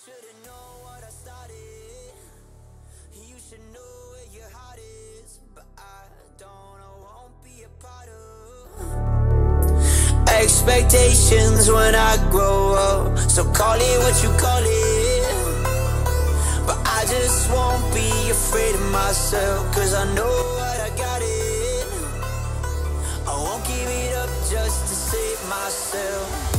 should've known what I started. You should know where your heart is, but I won't be a part of expectations when I grow up. So call it what you call it, but I just won't be afraid of myself, cause I know what I got it. I won't give it up just to save myself.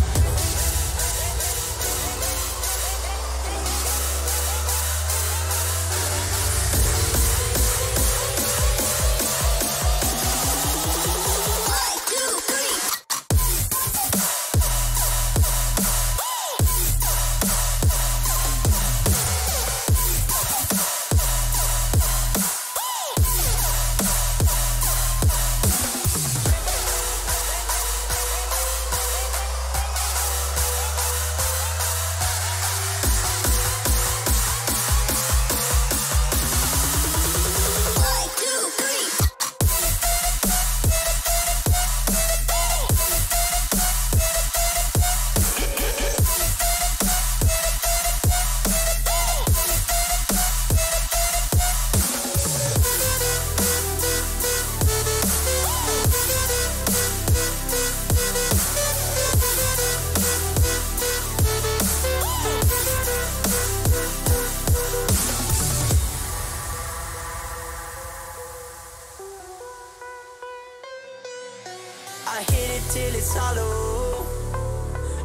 I hit it till it's hollow.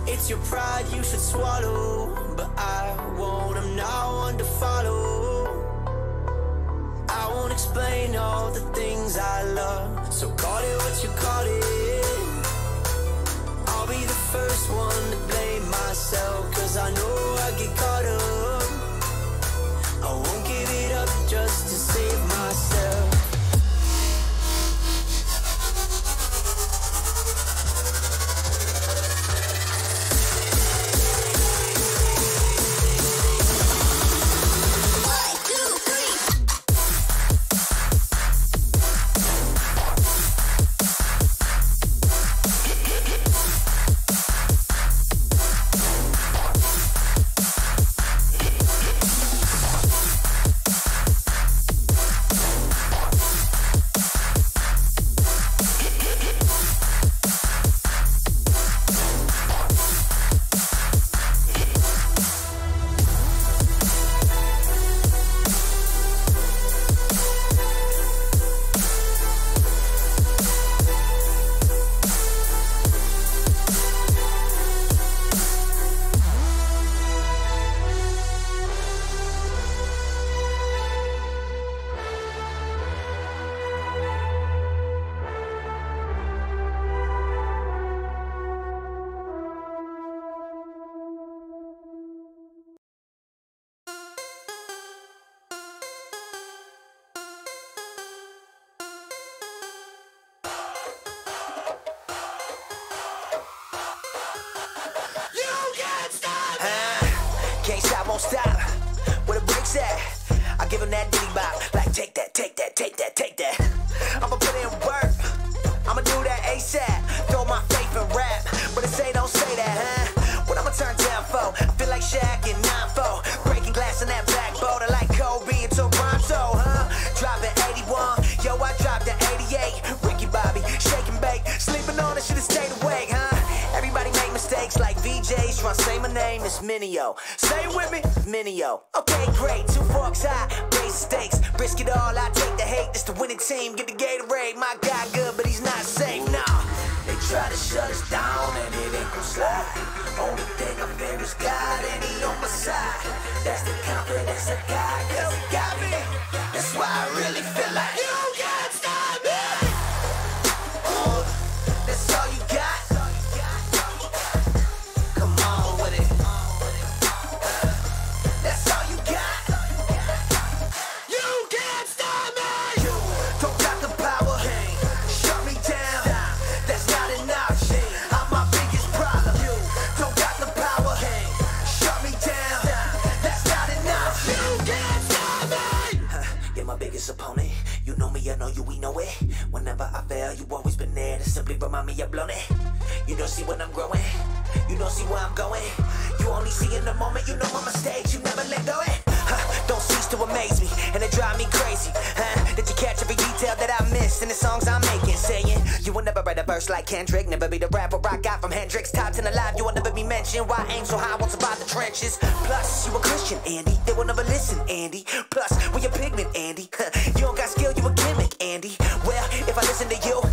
It's your pride you should swallow, but I won't, I'm not one to follow. I won't explain all the things I love, so call it what you call it. I'll be the first one to blame myself, cause I know I get caught up. I won't give it up just to save myself. Can't stop, won't stop. Where the brakes at? I give him that ditty bop. Like take that, take that, take that, take that. I'ma put in work. I'ma do that ASAP. Throw my faith in rap, but it say don't say that, huh? What I'ma turn down for? I feel like Shaq in 9-4. Breaking glass in that backboard. I like Kobe and Toronto, huh? Dropping 81, yo, I dropped the 88. Ricky Bobby, shake and bake. Sleeping on it, should've stayed awake, huh? Everybody make mistakes like VJs. Tryna say my name, it's Minio. Say it with me, Minio. Okay, great, 2 forks high, raise the stakes. Risk it all, I take the hate. This the winning team, get the Gatorade. My guy good, but he's not safe, nah. They try to shut us down and it ain't gon' slide. Only thing I fear is God and he on my side. That's the confidence I got, cause he got me. That's why I really feel like you can't stop me. That's all you got. Come on with it. That's all you got. You can't stop me. You don't got the power. Shut me down. That's not enough. I'm my biggest problem. You don't got the power. Shut me down. That's not enough. You can't stop me. You're my biggest opponent. You know me, I know you, we know it. Whenever I fail, you always been there to simply remind me I've blown it. You don't see when I'm growing. You don't see where I'm going. You You only see in the moment, you know I'm a stage, you never let go. Don't cease to amaze me, and it drive me crazy. Did you catch every detail that I missed in the songs I'm making? Saying you will never write a verse like Kendrick, never be the rapper I got from Hendrix. Top 10 alive, you will never be mentioned. Why aim so high, I won't survive the trenches. Plus, you a Christian, Andy, they will never listen, Andy. Plus, we a pigment, Andy. You don't got skill, you a gimmick, Andy. Well, if I listen to you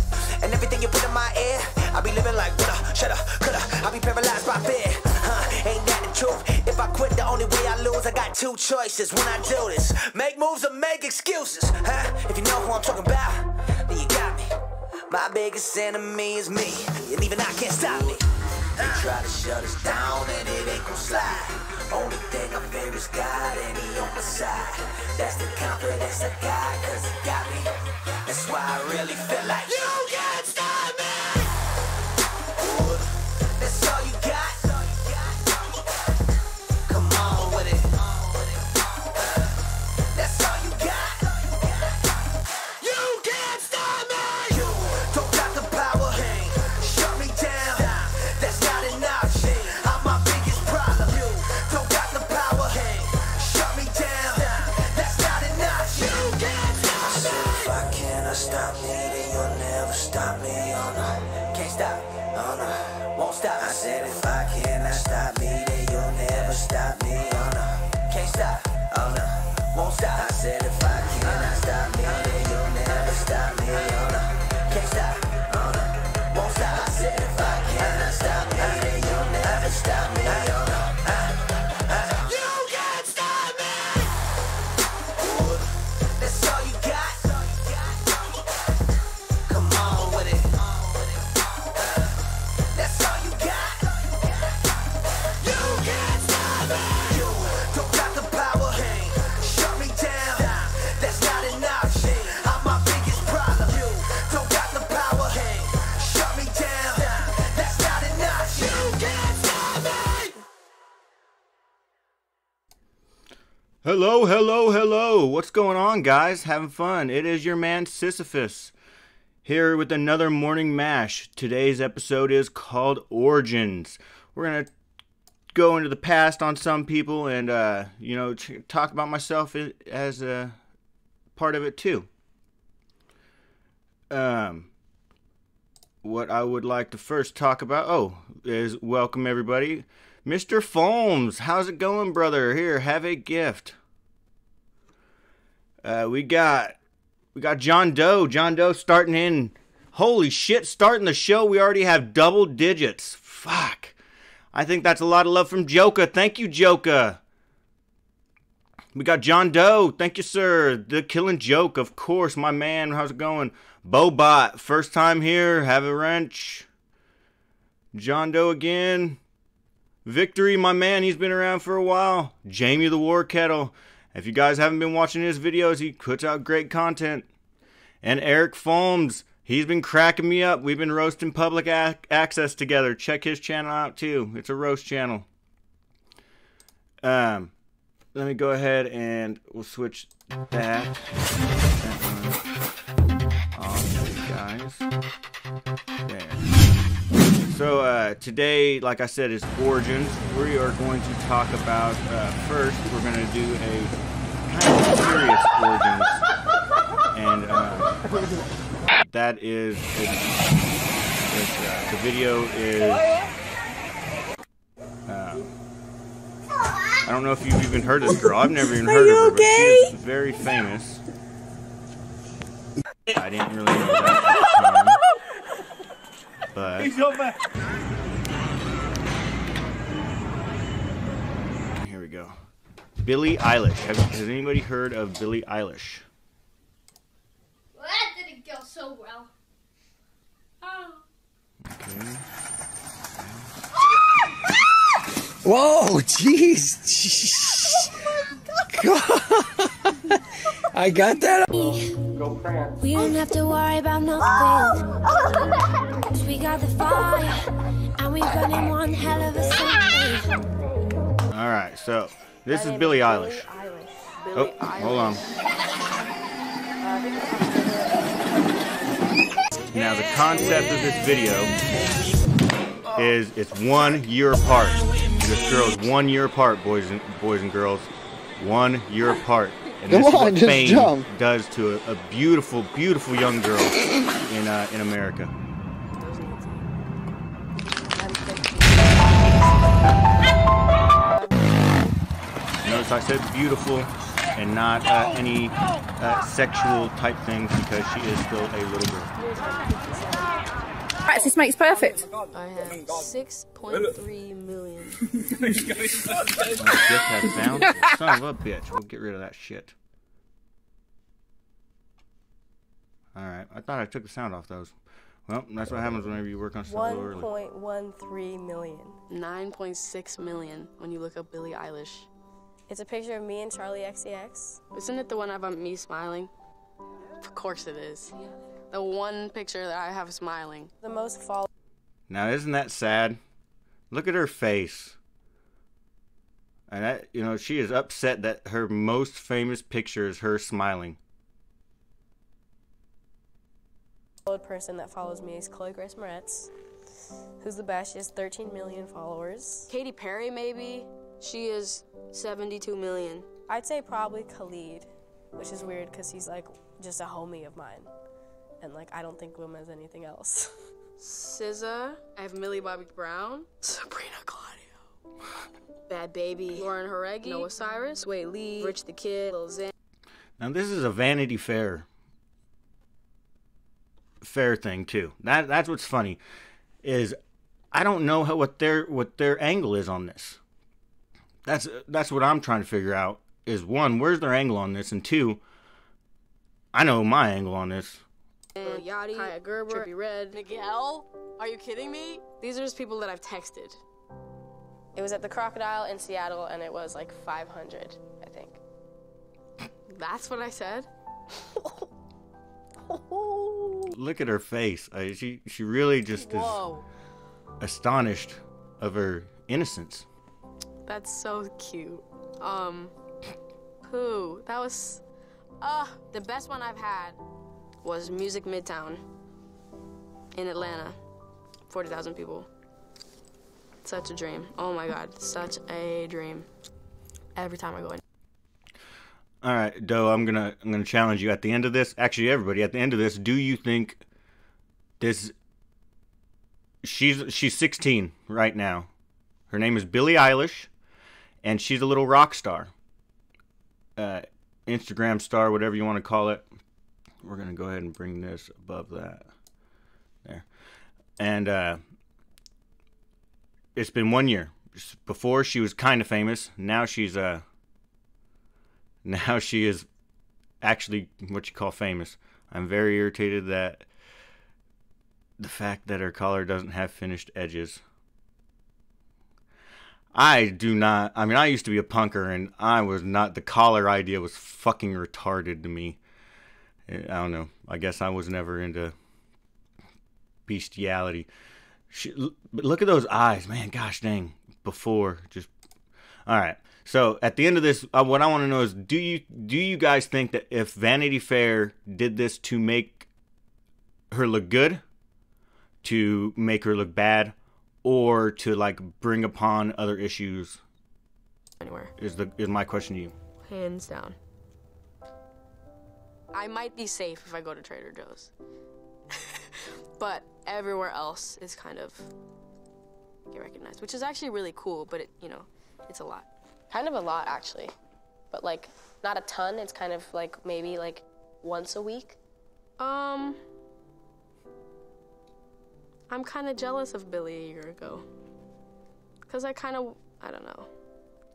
and everything you put in my ear, I'll be living like woulda, shoulda, coulda. I'll be paralyzed by fear. Ain't that the truth? If I quit, the only way I lose, I got two choices when I do this: make moves or make excuses. If you know who I'm talking about, then you got me. My biggest enemy is me, and even I can't stop me. They try to shut us down and it ain't gon' slide. Only thing I fear is God and he on my side. That's the confidence I got, cause he got me. That's why I really feel like you can't stop me. That's all you got. Come on with it. That's all you got. You can't stop me. You don't got the power. Shut me down. That's not enough. I'm my biggest problem. You don't got the power. Shut me down. That's not enough. You can't stop me. If I cannot stop me, then you'll never stop me. Oh no, can't stop. Oh no, won't stop. I said if I cannot stop me, then you'll never stop me. Oh no, can't stop. Oh no, won't stop. I said if I cannot stop me, then you'll never stop me. Oh no, can't stop. Oh no, won't stop. I said if I cannot stop me, then you'll never stop me. Oh no, you can't stop me. That's all you got. Come on with it. That's all you got. You can't stop me. You don't got the power. Shut me down. That's not enough. I'm my biggest problem. You don't got the power. Shut me down. That's not enough. You can't stop me. Hello, hello, hello. What's going on, guys? Having fun? It is your man Sisyphus here with another morning mash. Today's episode is called Origins. We're gonna go into the past on some people and talk about myself as a part of it too. What I would like to first talk about is welcome everybody. Mr. Foams, how's it going, brother? Here, have a gift. We got John Doe. John Doe starting in. Holy shit, starting the show. We already have double digits. Fuck. I think that's a lot of love from Joka. Thank you, Joka. We got John Doe. Thank you, sir. The Killing Joke, of course. My man, how's it going? Bobot, first time here. Have a wrench. John Doe again. Victory, my man, he's been around for a while. Jamie the War Kettle. If you guys haven't been watching his videos, he puts out great content. And Eric Foams, he's been cracking me up. We've been roasting public access together. Check his channel out too. It's a roast channel. Let me go ahead and we'll switch that on, guys. There. So today, like I said, is Origins. We are going to talk about, first, we're going to do a kind of serious Origins. And that is, the video is, I don't know if you've even heard of this girl. I've never even heard of her, okay? But she's very famous. I didn't really know that at the time. But here we go. Billie Eilish. Has anybody heard of Billie Eilish? Well, that didn't go so well. Oh. Okay. Whoa, jeez. God. I got that. We don't have to worry about nothing. 'Cause we got the fire, and we're running one hell of a something. Alright, so this is Billie Eilish. Oh, hold on. Now the concept of this video is it's 1 year apart. This girl's 1 year apart, boys and girls. 1 year apart. And Come this is on, what just fame jump. does to a beautiful, beautiful young girl in America. Notice I said beautiful and not any sexual type things because she is still a little girl. Practice makes perfect. I have 6.3 million. Just has found. Son of a bitch. We'll get rid of that shit. Alright, I thought I took the sound off those. Well, that's what happens whenever you work on stuff a little early. 1.13 million. 9.6 million when you look up Billie Eilish. It's a picture of me and Charlie XCX. Isn't it the one of me smiling? Of course it is. The one picture that I have smiling. The most followed. Now, isn't that sad? Look at her face. And that, you know, she is upset that her most famous picture is her smiling. Person that follows me is Chloe Grace Moretz, who's the best. She has 13 million followers. Katy Perry, maybe? She is 72 million. I'd say probably Khalid, which is weird because he's like just a homie of mine. And like, I don't think of him as anything else. SZA. I have Millie Bobby Brown. Sabrina Claudio. Bad Baby. Lauren Haregi. Noah Cyrus. Wei Lee. Rich the Kid. Lil Xan. Now, this is a Vanity Fair thing too. That's what's funny, is I don't know what their angle is on this. That's what I'm trying to figure out. Is one, where's their angle on this, and two, I know my angle on this. And Yachty, Kaya Gerber, Trippie Redd, Miguel. Are you kidding me? These are just people that I've texted. It was at the Crocodile in Seattle, and it was like 500, I think. That's what I said. Look at her face. She really just Whoa. is astonished of her innocence. That's so cute. That was, the best one I've had was Music Midtown in Atlanta. 40,000 people. Such a dream. Oh my God, such a dream. Every time I go in. All right, Doe, I'm gonna challenge you at the end of this. Actually, everybody, at the end of this, do you think this? She's 16 right now. Her name is Billie Eilish, and she's a little rock star, Instagram star, whatever you want to call it. We're gonna go ahead and bring this above that, there, and it's been 1 year. Before she was kind of famous. Now she's Now she is actually what you call famous. I'm very irritated that the fact that her collar doesn't have finished edges. I used to be a punker, and I was not, the collar idea was fucking retarded to me. I don't know. I guess I was never into bestiality. But look at those eyes, man. Gosh dang. Before, just... All right. So at the end of this, what I want to know is, do you guys think that if Vanity Fair did this to make her look good, to make her look bad, or to like bring upon other issues? Anywhere. Is my question to you. Hands down. I might be safe if I go to Trader Joe's. But everywhere else is kind of get recognized, which is actually really cool, but it's a lot. Kind of a lot, actually. But, like, not a ton. It's kind of, like, maybe, like, once a week. I'm kind of jealous of Billie a year ago. Because I don't know.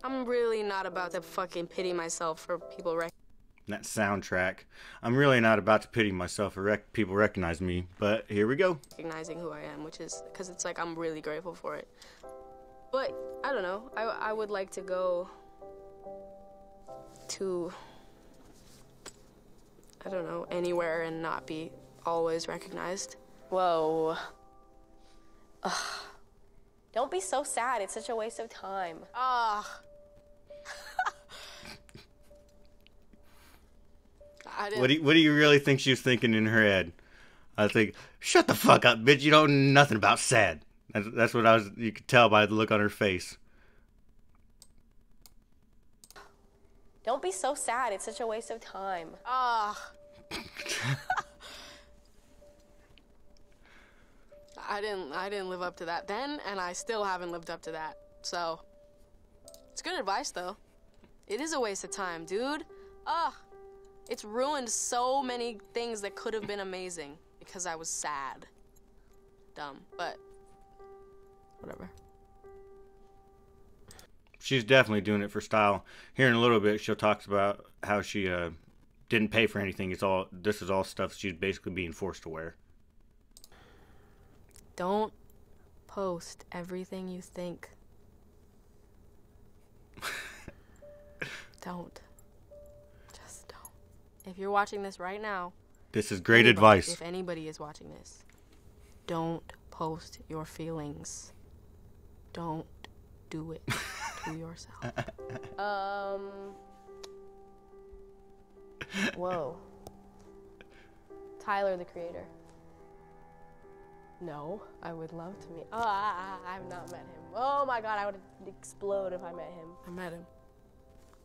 I'm really not about to fucking pity myself for people that soundtrack. I'm really not about to pity myself for people recognize me, but here we go. Recognizing who I am, which is, because it's like, I'm really grateful for it. But, I don't know, I would like to go to, I don't know, anywhere and not be always recognized. Whoa. Ugh. Don't be so sad. It's such a waste of time. What do you really think she was thinking in her head? I think, shut the fuck up, bitch. You don't know nothing about sad. That's what you could tell by the look on her face. Don't be so sad. It's such a waste of time. I didn't live up to that then, and I still haven't lived up to that. So, it's good advice, though. It is a waste of time, dude. It's ruined so many things that could have been amazing because I was sad. Dumb, but whatever. She's definitely doing it for style. Here in a little bit, she'll talk about how she didn't pay for anything. This is all stuff she's basically being forced to wear. Don't post everything you think. Don't. Just don't. If you're watching this right now, This is great advice. If anybody is watching this, don't post your feelings. Don't do it to yourself. Whoa. Tyler, the Creator. No, I would love to meet. I've not met him. Oh my God, I would explode if I met him.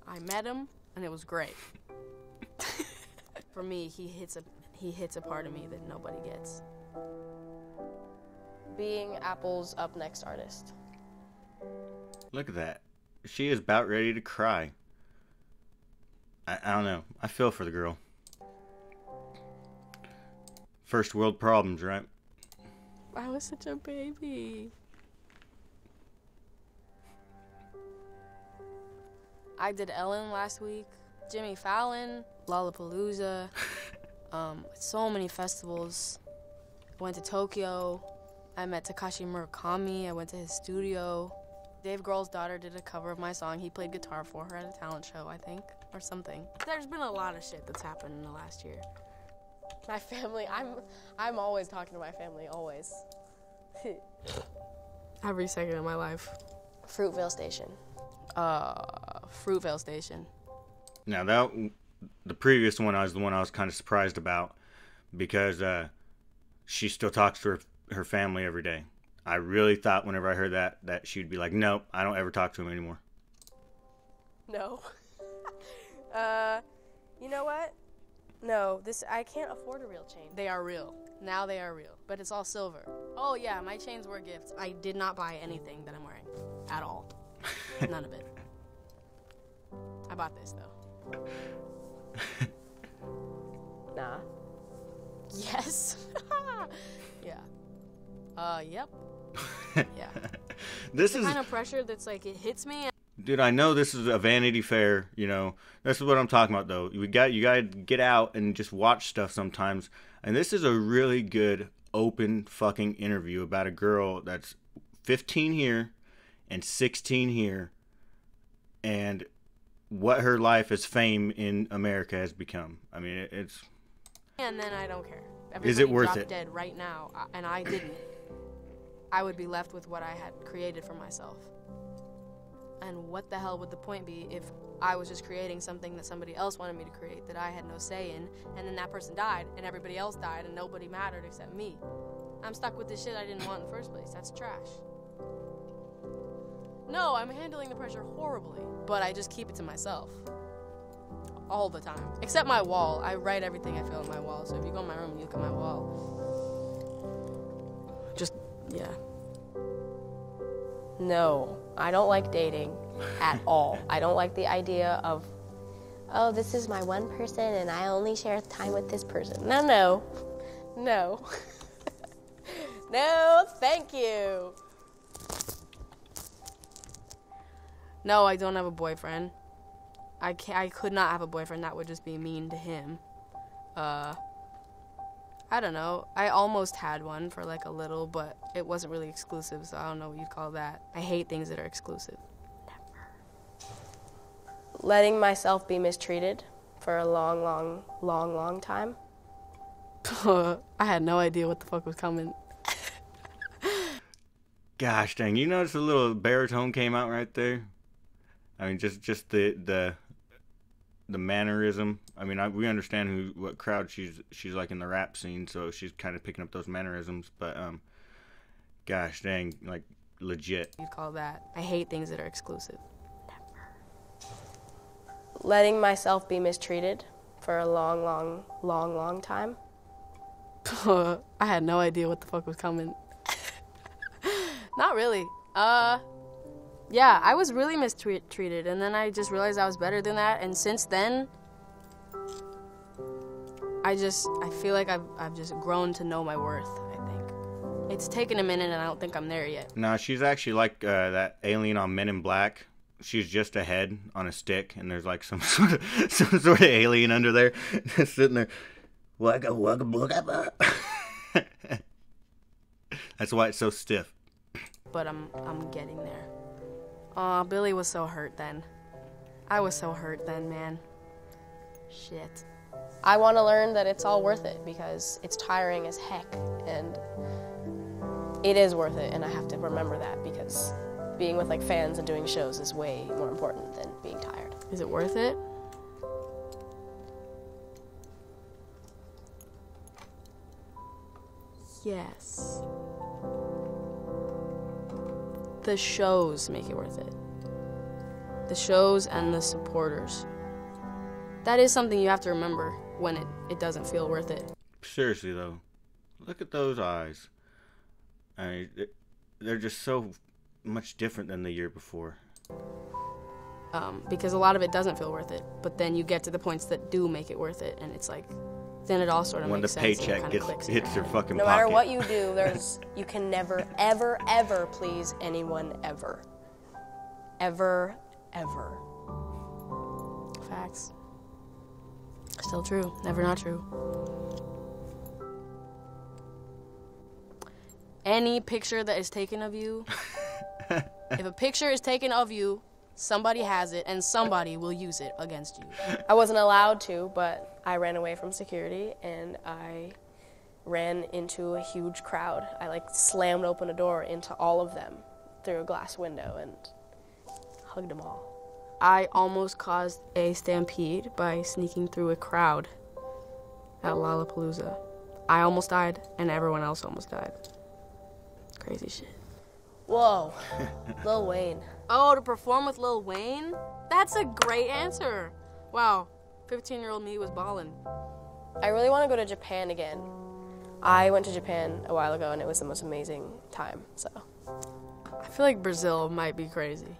I met him, and it was great. For me, he hits a part of me that nobody gets. Being Apple's up next artist. Look at that. She is about ready to cry. I don't know. I feel for the girl. First world problems, right? I was such a baby. I did Ellen last week, Jimmy Fallon, Lollapalooza, so many festivals. Went to Tokyo. I met Takashi Murakami. I went to his studio. Dave Grohl's daughter did a cover of my song. He played guitar for her at a talent show, I think, or something. There's been a lot of shit that's happened in the last year. My family, I'm always talking to my family, always. Every second of my life. Fruitvale Station. Fruitvale Station. Now, the previous one was the one I was kind of surprised about because she still talks to her family every day. I really thought whenever I heard that she'd be like, nope, I don't ever talk to him anymore. No. You know what? No, I can't afford a real chain. They are real. Now they are real. But it's all silver. Oh yeah, my chains were gifts. I did not buy anything that I'm wearing. At all. None of it. I bought this though. Nah. Yes. Yeah. Yep. Yeah. This is the kind of pressure that's like, it hits me. Dude, I know this is a Vanity Fair, you know. This is what I'm talking about, though. You got to get out and just watch stuff sometimes. And this is a really good, open fucking interview about a girl that's 15 here and 16 here, and what her life as fame in America has become. I mean, it's... And then I don't care. Is it worth dropped it? Dead right now, and I didn't. I would be left with what I had created for myself. And what the hell would the point be if I was just creating something that somebody else wanted me to create that I had no say in, and then that person died, and everybody else died, and nobody mattered except me? I'm stuck with this shit I didn't want in the first place. That's trash. No, I'm handling the pressure horribly, but I just keep it to myself. All the time. Except my wall. I write everything I feel on my wall, so if you go in my room and you look at my wall, just, yeah. No, I don't like dating at all. I don't like the idea of, oh, this is my one person and I only share time with this person. No. No, thank you. No, I don't have a boyfriend. I could not have a boyfriend. That would just be mean to him. I don't know. I almost had one for like a little, but it wasn't really exclusive, so I don't know what you'd call that. I hate things that are exclusive. Never. Letting myself be mistreated for a long time. I had no idea what the fuck was coming. Gosh dang, you notice the little baritone came out right there? I mean, just the mannerism. I mean, we understand what crowd she's like in the rap scene, so she's kind of picking up those mannerisms. But gosh dang, like legit. You'd call that. I hate things that are exclusive. Never. letting myself be mistreated for a long time. I had no idea what the fuck was coming. Not really. Yeah, I was really mistreated, and then I just realized I was better than that, and since then, I feel like I've just grown to know my worth, I think. It's taken a minute, and I don't think I'm there yet. No, she's actually like that alien on Men in Black. She's just a head on a stick, and there's like some sort of alien under there, sitting there. Wugga, wugga, wugga. That's why it's so stiff. But I'm getting there. Aw, Billy was so hurt then. I was so hurt then, man. Shit. I want to learn that it's all worth it because it's tiring as heck, and it is worth it, and I have to remember that because being with like fans and doing shows is way more important than being tired. Is it worth it? Yes. The shows make it worth it. The shows and the supporters. That is something you have to remember when it doesn't feel worth it. Seriously, though. Look at those eyes. I mean, they're just so much different than the year before. Because a lot of it doesn't feel worth it. But then you get to the points that do make it worth it. And it's like, then it all sort of makes sense. When the paycheck hits your fucking no pocket. matter what you do, you can never, ever, ever please anyone ever. Ever, ever. Facts. Still true. Never not true. Any picture that is taken of you, if a picture is taken of you, somebody has it and somebody will use it against you. I wasn't allowed to, but I ran away from security and I ran into a huge crowd. I like slammed open a door into all of them through a glass window and hugged them all. I almost caused a stampede by sneaking through a crowd at Lollapalooza. I almost died and everyone else almost died. Crazy shit. Whoa, Lil Wayne. Oh, to perform with Lil Wayne? That's a great answer. Wow, 15-year-old me was ballin'. I really want to go to Japan again. I went to Japan a while ago and it was the most amazing time, so. I feel like Brazil might be crazy.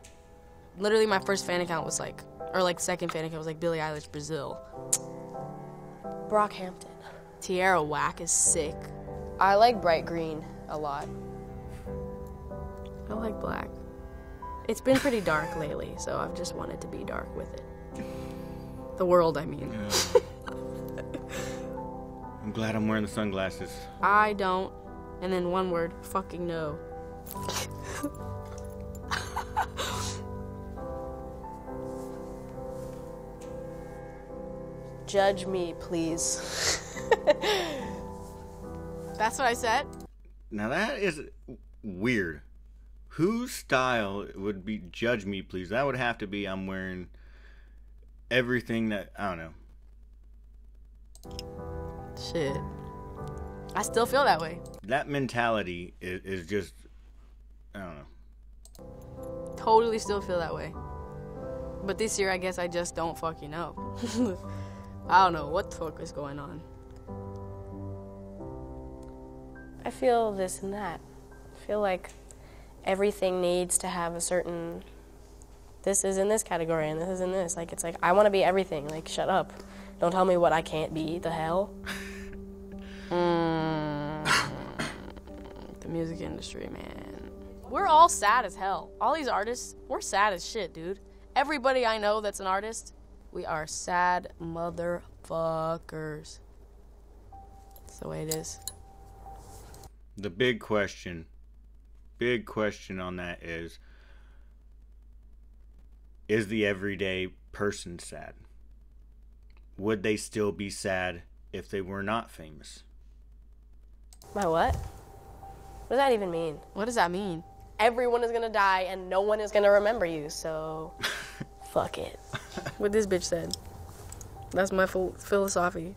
Literally my first fan account was like, or like second fan account was like Billie Eilish Brazil. Brockhampton. Tierra Whack is sick. I like bright green a lot. I like black. It's been pretty dark lately, so I've just wanted to be dark with it. The world, I mean. Yeah. I'm glad I'm wearing the sunglasses. I don't. And then one word, fucking no. Judge me, please. That's what I said? Now that is weird. Whose style would be judge me, please? That would have to be I'm wearing everything that, I don't know. Shit. I still feel that way. That mentality is just, I don't know. Totally still feel that way. But this year, I guess I just don't fucking know. I don't know what the fuck is going on. I feel this and that. I feel like everything needs to have a certain, this is in this category and this is in this. Like, it's like, I want to be everything. Like, shut up. Don't tell me what I can't be. The hell? The music industry, man. We're all sad as hell. All these artists, we're sad as shit, dude. Everybody I know that's an artist, we are sad motherfuckers. That's the way it is. The big question on that is the everyday person sad? Would they still be sad if they were not famous? My what? What does that even mean? What does that mean? Everyone is gonna die and no one is gonna remember you, so fuck it. What this bitch said. That's my philosophy.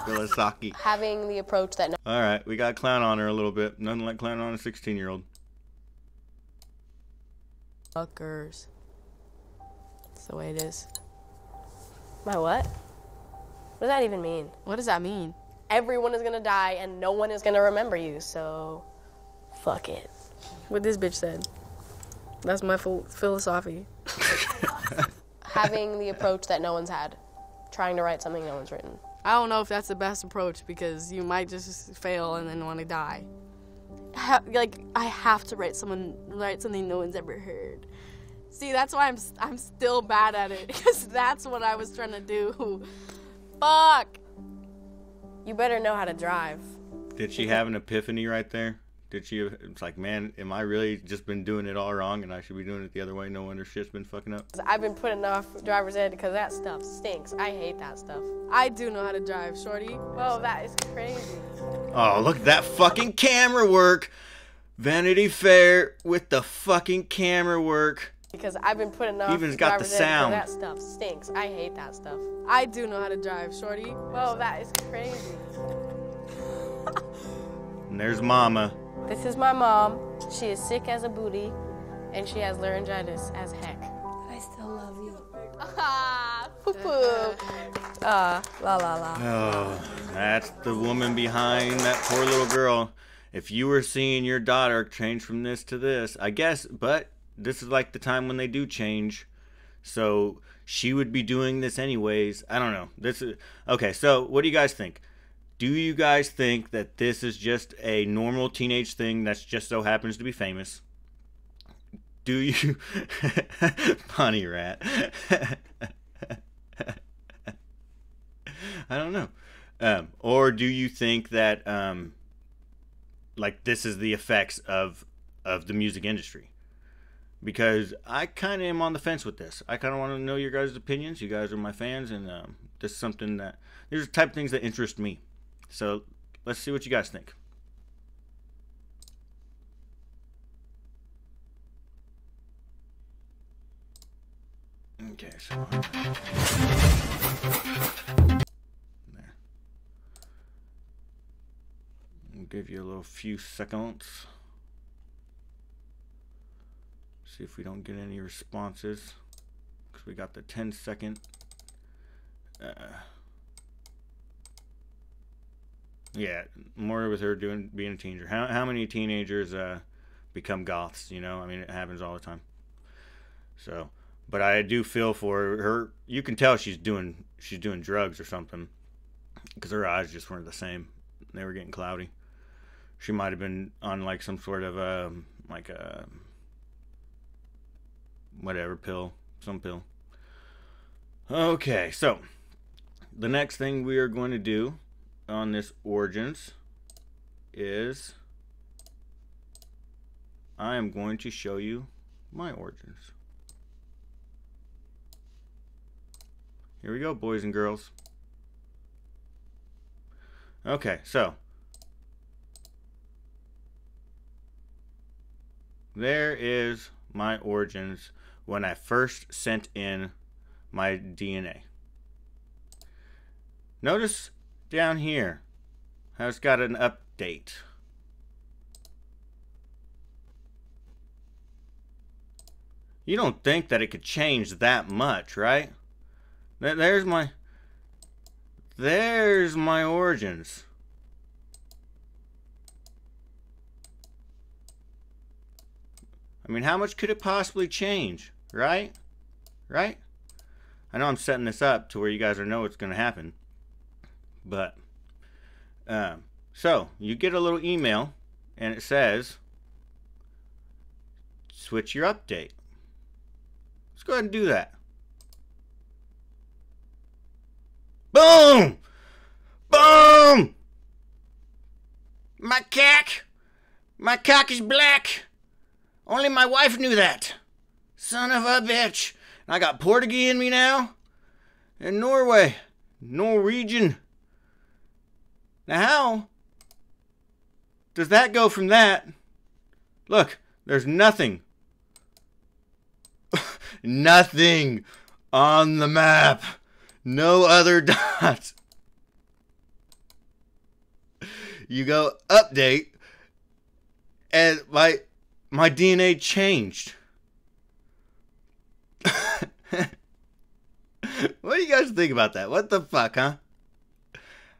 Philosophy. Having the approach that All right, we got clown on her a little bit. Nothing like clown on a 16-year-old. Fuckers. That's the way it is. My what? What does that even mean? What does that mean? Everyone is gonna die and no one is gonna remember you, so fuck it. What this bitch said. That's my philosophy. Having the approach that no one's had. Trying to write something no one's written. I don't know if that's the best approach because you might just fail and then want to die. I have to write something no one's ever heard. See, that's why I'm still bad at it because that's what I was trying to do. Fuck. You better know how to drive. Did she have an epiphany right there? Did she? It's like, man, am I really just been doing it all wrong and I should be doing it the other way? No wonder shit's been fucking up. I've been putting off driver's ed because that stuff stinks. I hate that stuff. I do know how to drive, shorty. Oh, that is crazy. Oh, look at that fucking camera work. Vanity Fair with the fucking camera work. Because I've been putting off Even's got the driver's ed sound. because that stuff stinks. I hate that stuff. I do know how to drive, shorty. Oh, that is crazy. And there's Mama. This is my mom. She is sick as a booty, and she has laryngitis as heck. I still love you. Ah, poo-poo. La la la. Oh, that's the woman behind that poor little girl. If you were seeing your daughter change from this to this, I guess, but this is like the time when they do change. So she would be doing this anyways. I don't know. This is okay. So what do you guys think? Do you guys think that this is just a normal teenage thing that just so happens to be famous? Do you... Funny rat. I don't know. Or do you think that, like, this is the effects of the music industry? Because I kind of am on the fence with this. I kind of want to know your guys' opinions. You guys are my fans, and this is something that... These are the type of things that interest me. So, let's see what you guys think. Okay, so... There. I'll give you a little few seconds. See if we don't get any responses. Because we got the 10-second... Yeah, more with her being a teenager. How many teenagers become goths? You know, I mean, it happens all the time. So, but I do feel for her. You can tell she's doing drugs or something, because her eyes just weren't the same. They were getting cloudy. She might have been on like some sort of like a whatever pill, some pill. Okay, so the next thing we are going to do on this Origins is I am going to show you my Origins. Here we go, boys and girls. Okay, so there is my Origins when I first sent in my DNA. Notice down here how it's got an update. You don't think that it could change that much, right? There's my Origins. I mean, how much could it possibly change, right? Right? I know I'm setting this up to where you guys know what's going to happen. But, so, you get a little email, and it says, switch your update. Let's go ahead and do that. Boom! Boom! My cock is black. Only my wife knew that. Son of a bitch. I got Portuguese in me now. And Norwegian. Now how does that go from that? Look, there's nothing. Nothing on the map. No other dots. You go update and my DNA changed. What do you guys think about that? What the fuck, huh?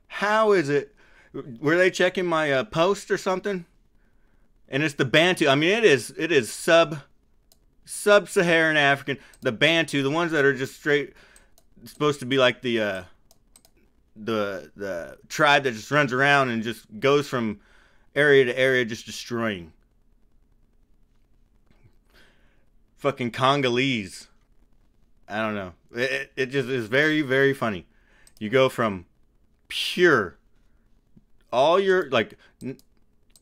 How is it? Were they checking my post or something? And it's the Bantu. I mean, it is sub-Saharan African. The Bantu, the ones that are just straight, supposed to be like the tribe that just runs around and just goes from area to area, just destroying. Fucking Congolese. I don't know. It just is very, very funny. You go from pure, all your, like,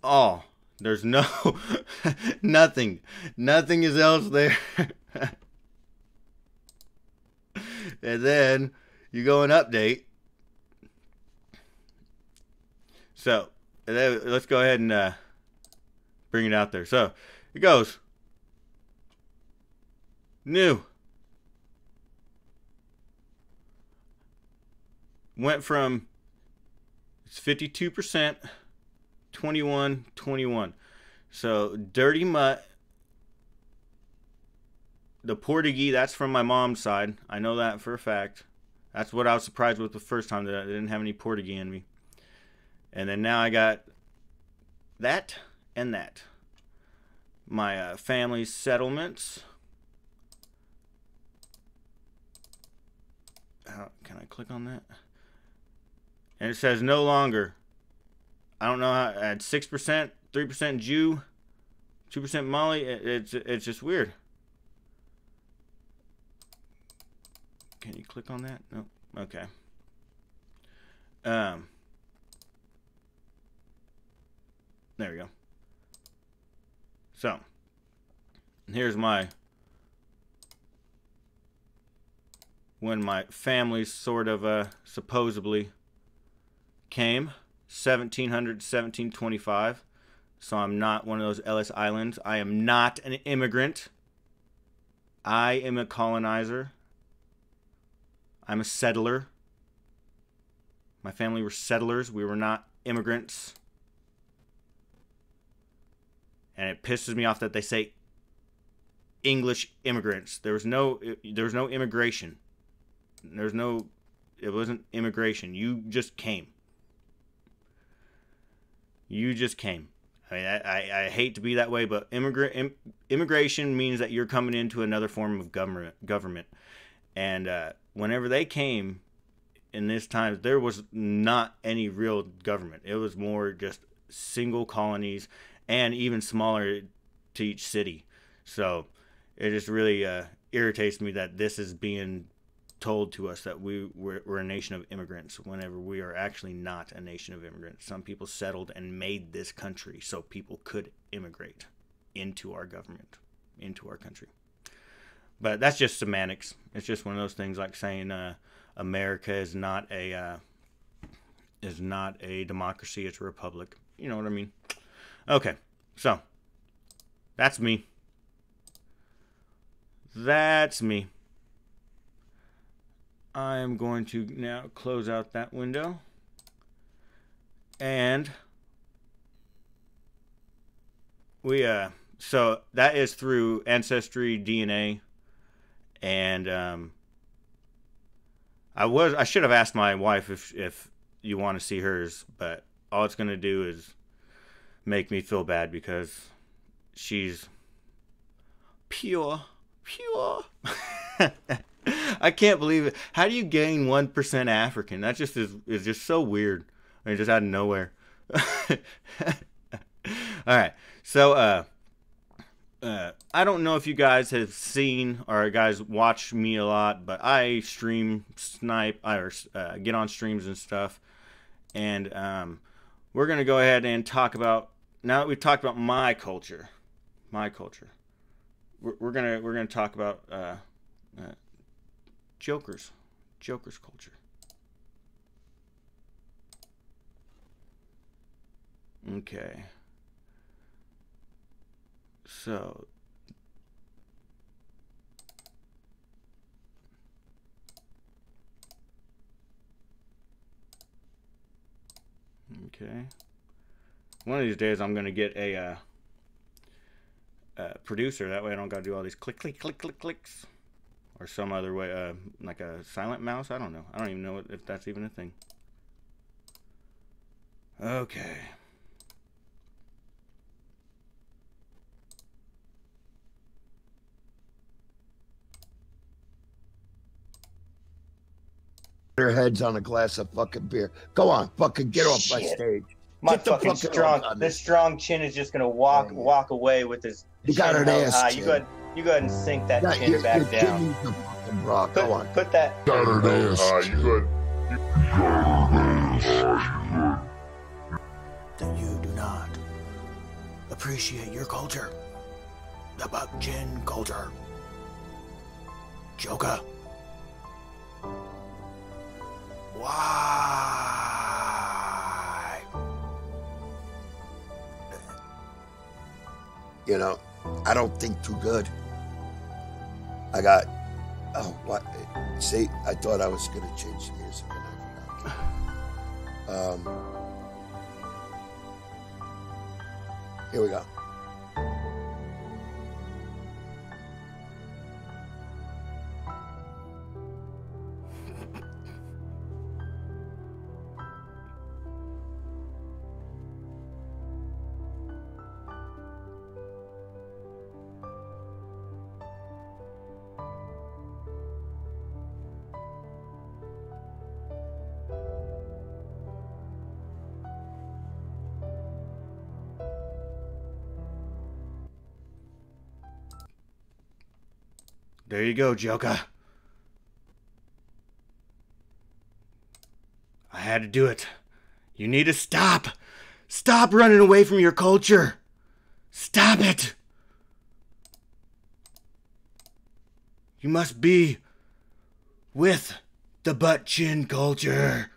all. There's no, nothing is else there. And then you go and update. So, let's go ahead and bring it out there. So, it goes. New. Went from, it's 52%, 21. So, Dirty Mutt. The Portuguese, that's from my mom's side. I know that for a fact. That's what I was surprised with the first time, that I didn't have any Portuguese in me. And then now I got that and that. My family settlements. How can I click on that? And it says no longer. I don't know how. I had 6%, 3% Jew, 2% Mali. It's just weird. Can you click on that? No. Okay. There we go. So, here's my, when my family sort of supposedly came, 1700 to 1725. So I'm not one of those Ellis Islands. I am not an immigrant. I am a colonizer. I'm a settler. My family were settlers. We were not immigrants. And it pisses me off that they say English immigrants. There was no immigration. It wasn't immigration. You just came. You just came. I mean, I hate to be that way, but immigration means that you're coming into another form of government. And whenever they came in this time, there was not any real government. It was more just single colonies and even smaller to each city. So it just really irritates me that this is being told to us, that we're a nation of immigrants, whenever we are actually not a nation of immigrants. Some people settled and made this country so people could immigrate into our government, into our country. But that's just semantics. It's just one of those things, like saying America is not a democracy, it's a republic. You know what I mean? Okay, so that's me. That's me. I'm going to now close out that window. And we so that is through Ancestry DNA. And I should have asked my wife if you want to see hers, but all it's going to do is make me feel bad, because she's pure. I can't believe it. How do you gain 1% African? That just is just so weird. I mean, just out of nowhere. All right. So, I don't know if you guys have seen or guys watch me a lot, but I stream, snipe, or get on streams and stuff. And we're going to go ahead and talk about, now that we've talked about my culture, we're gonna talk about Joker's culture. Okay. So okay. One of these days I'm gonna get a producer. That way I don't gotta do all these clicks. or some other way, like a silent mouse. I don't know. I don't even know if that's even a thing. Okay. Their heads on a glass of fucking beer. Go on, fucking get off my stage. My Get the fucking strong, this strong chin is just gonna walk away with his. You got an ass high. chin. You go ahead and sink that Yeah, chin back down. Your fucking bra. Go on. Put that. Got an ass. Then you do not appreciate your culture. The buck chin culture. Joker. Why? You know, I don't think too good. I got. Oh, what? See, I thought I was going to change the music and I forgot. Here we go. There you go, Joker. I had to do it. You need to stop. Stop running away from your culture. Stop it. You must be with the butt chin culture.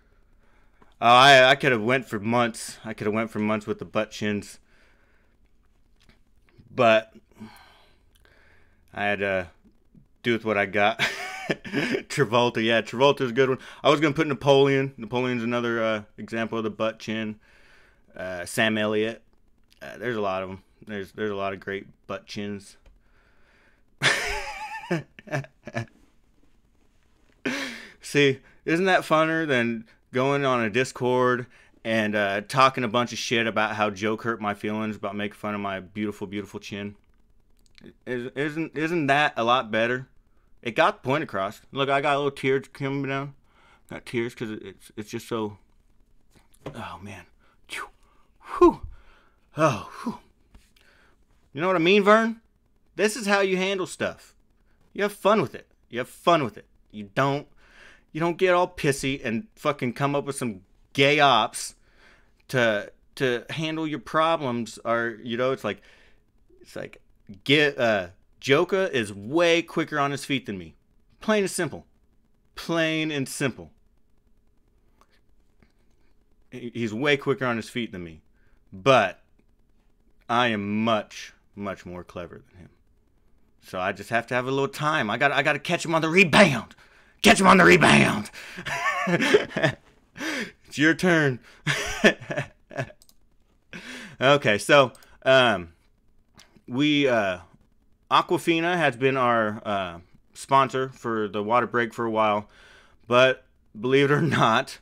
Oh, I could have went for months. I could have went for months with the butt chins. But I had to do with what I got. Travolta, yeah, Travolta's a good one. I was gonna put Napoleon. Napoleon's another example of the butt chin. Sam Elliott. There's a lot of them. There's a lot of great butt chins. See, isn't that funner than going on a Discord and talking a bunch of shit about how Joke hurt my feelings about making fun of my beautiful, beautiful chin? Isn't that a lot better? It got the point across. Look, I got little tears coming down. Got tears because it's just so. Oh man, whew. Oh, whew. You know what I mean, Vern? This is how you handle stuff. You have fun with it. You have fun with it. You don't get all pissy and fucking come up with some gay ops to handle your problems. Or it's like Joker is way quicker on his feet than me. Plain and simple. Plain and simple. He's way quicker on his feet than me. But I am much, much more clever than him. So I just have to have a little time. I gotta catch him on the rebound. Catch him on the rebound. It's your turn. Okay, so Aquafina has been our sponsor for the water break for a while, but believe it or not,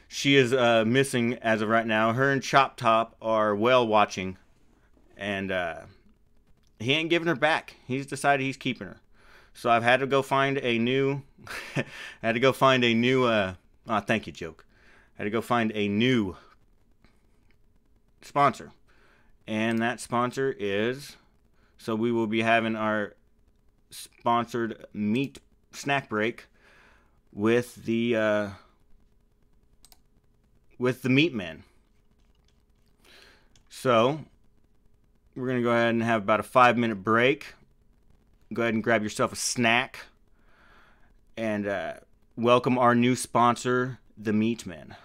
she is missing as of right now. Her and Chop Top are whale watching, and he ain't giving her back. He's decided he's keeping her. So I've had to go find a new. Thank you, Joke. I had to go find a new sponsor, and that sponsor is. So we will be having our sponsored meat snack break with the Meat Men. So we're gonna go ahead and have about a 5-minute break. Go ahead and grab yourself a snack and welcome our new sponsor, the Meat Men.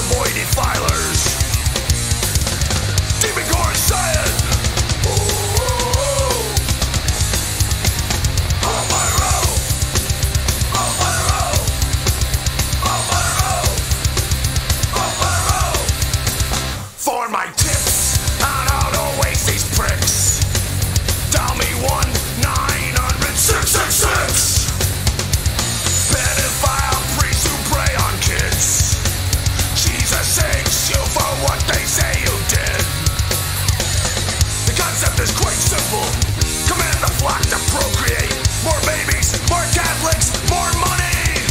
Nature boy defilers. Demon core science. On my road. On my road. On my road. On my road. For my tips on how to waste these pricks. Dial me 1-900-666. Pedophile priests who prey on kids. Jesus sakes you for what they say you did. The concept is quite simple. Command the flock to procreate. More babies, more Catholics, more money.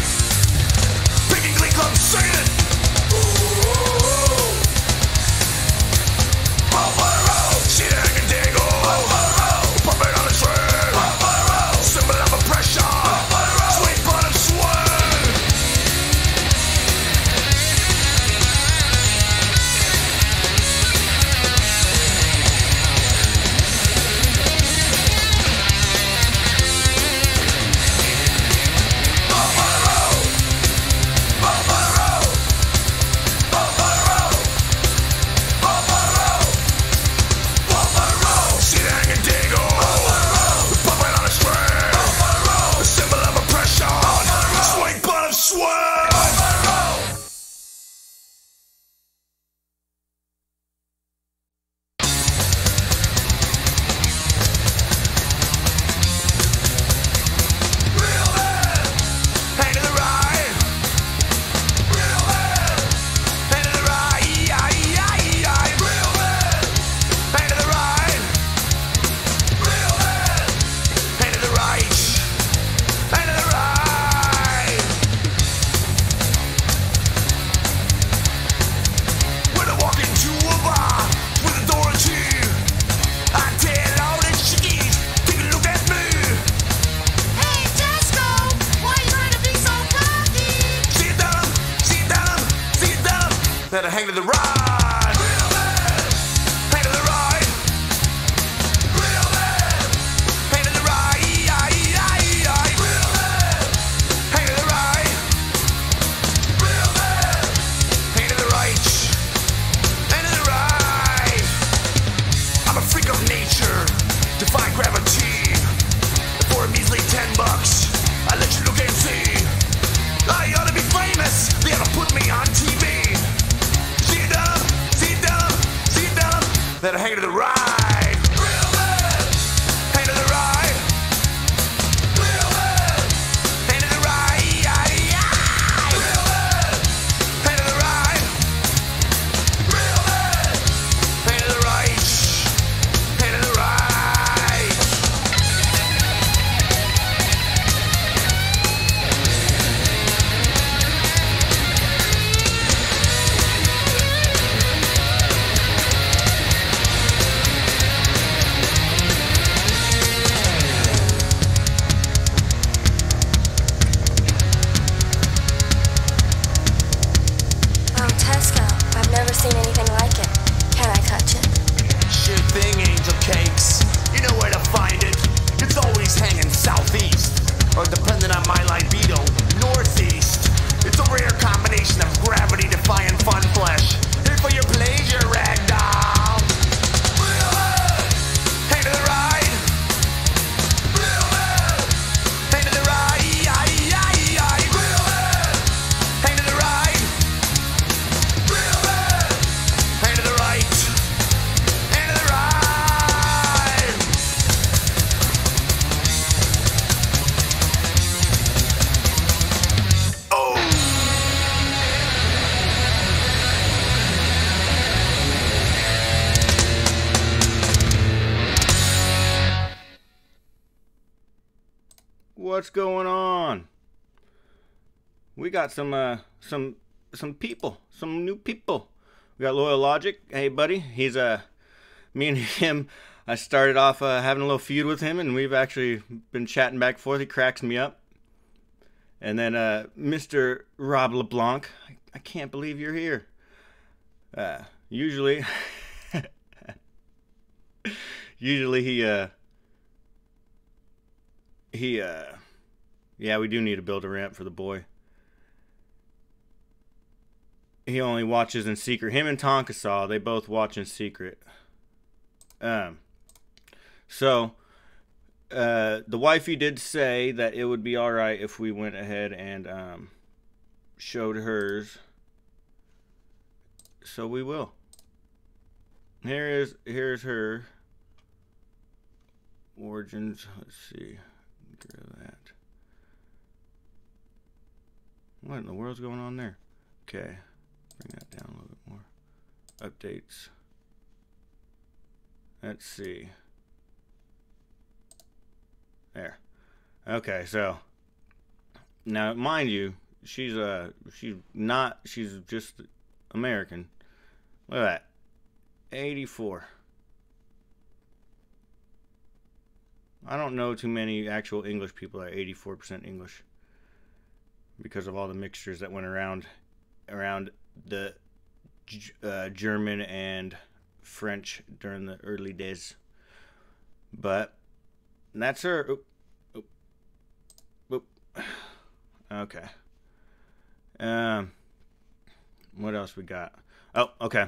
Piggy Glee Club singing. Buffalo, see that I can dig. Buffalo, puppet on the string. Buffalo, symbol of oppression. Buffalo, sweet blood of sweat. Better hang to the ride. Hang to the ride. Hang to the ride. Hang to the ride. Hang to the right. Hang to the right. I'm a freak of nature. Defy gravity. For a measly $10, I let you look and see. I ought to be famous. They ought to put me on TV. Better hang to the ride. Hang to the ride. Hang to the ride. Hang to the ride. Hang to the right. Hang to the right. Never seen anything like it. Can I touch it? Sure thing, angel cakes. You know where to find it. It's always hanging southeast, or depending on my libido, northeast. It's a rare combination of gravity-defying fun flesh. Here for your pleasure, ragdoll. Hang to the ride. Hang to the ride. Hang to the ride. Hang to the right. Hang to the right. Oh. What's going on? We got some people, some new people. We got Loyal Logic. Hey, buddy. He's me and him. I started off having a little feud with him, and we've actually been chatting back and forth. He cracks me up. And then Mr. Rob LeBlanc. I can't believe you're here. Usually yeah, we do need to build a ramp for the boy. he only watches in secret. Him and Tonka Saw, they both watch in secret. So the wifey did say that it would be alright if we went ahead and showed hers. So we will. Here's her origins. Let's see. Get rid of that. What in the world's going on there? Okay. Bring that down a little bit more. Updates. Let's see. There. Okay, so now mind you, she's just American. Look at that. 84. I don't know too many actual English people that are 84% English because of all the mixtures that went around the German and French during the early days. But that's her. Oop, oop, oop. Okay. What else we got? Oh, okay.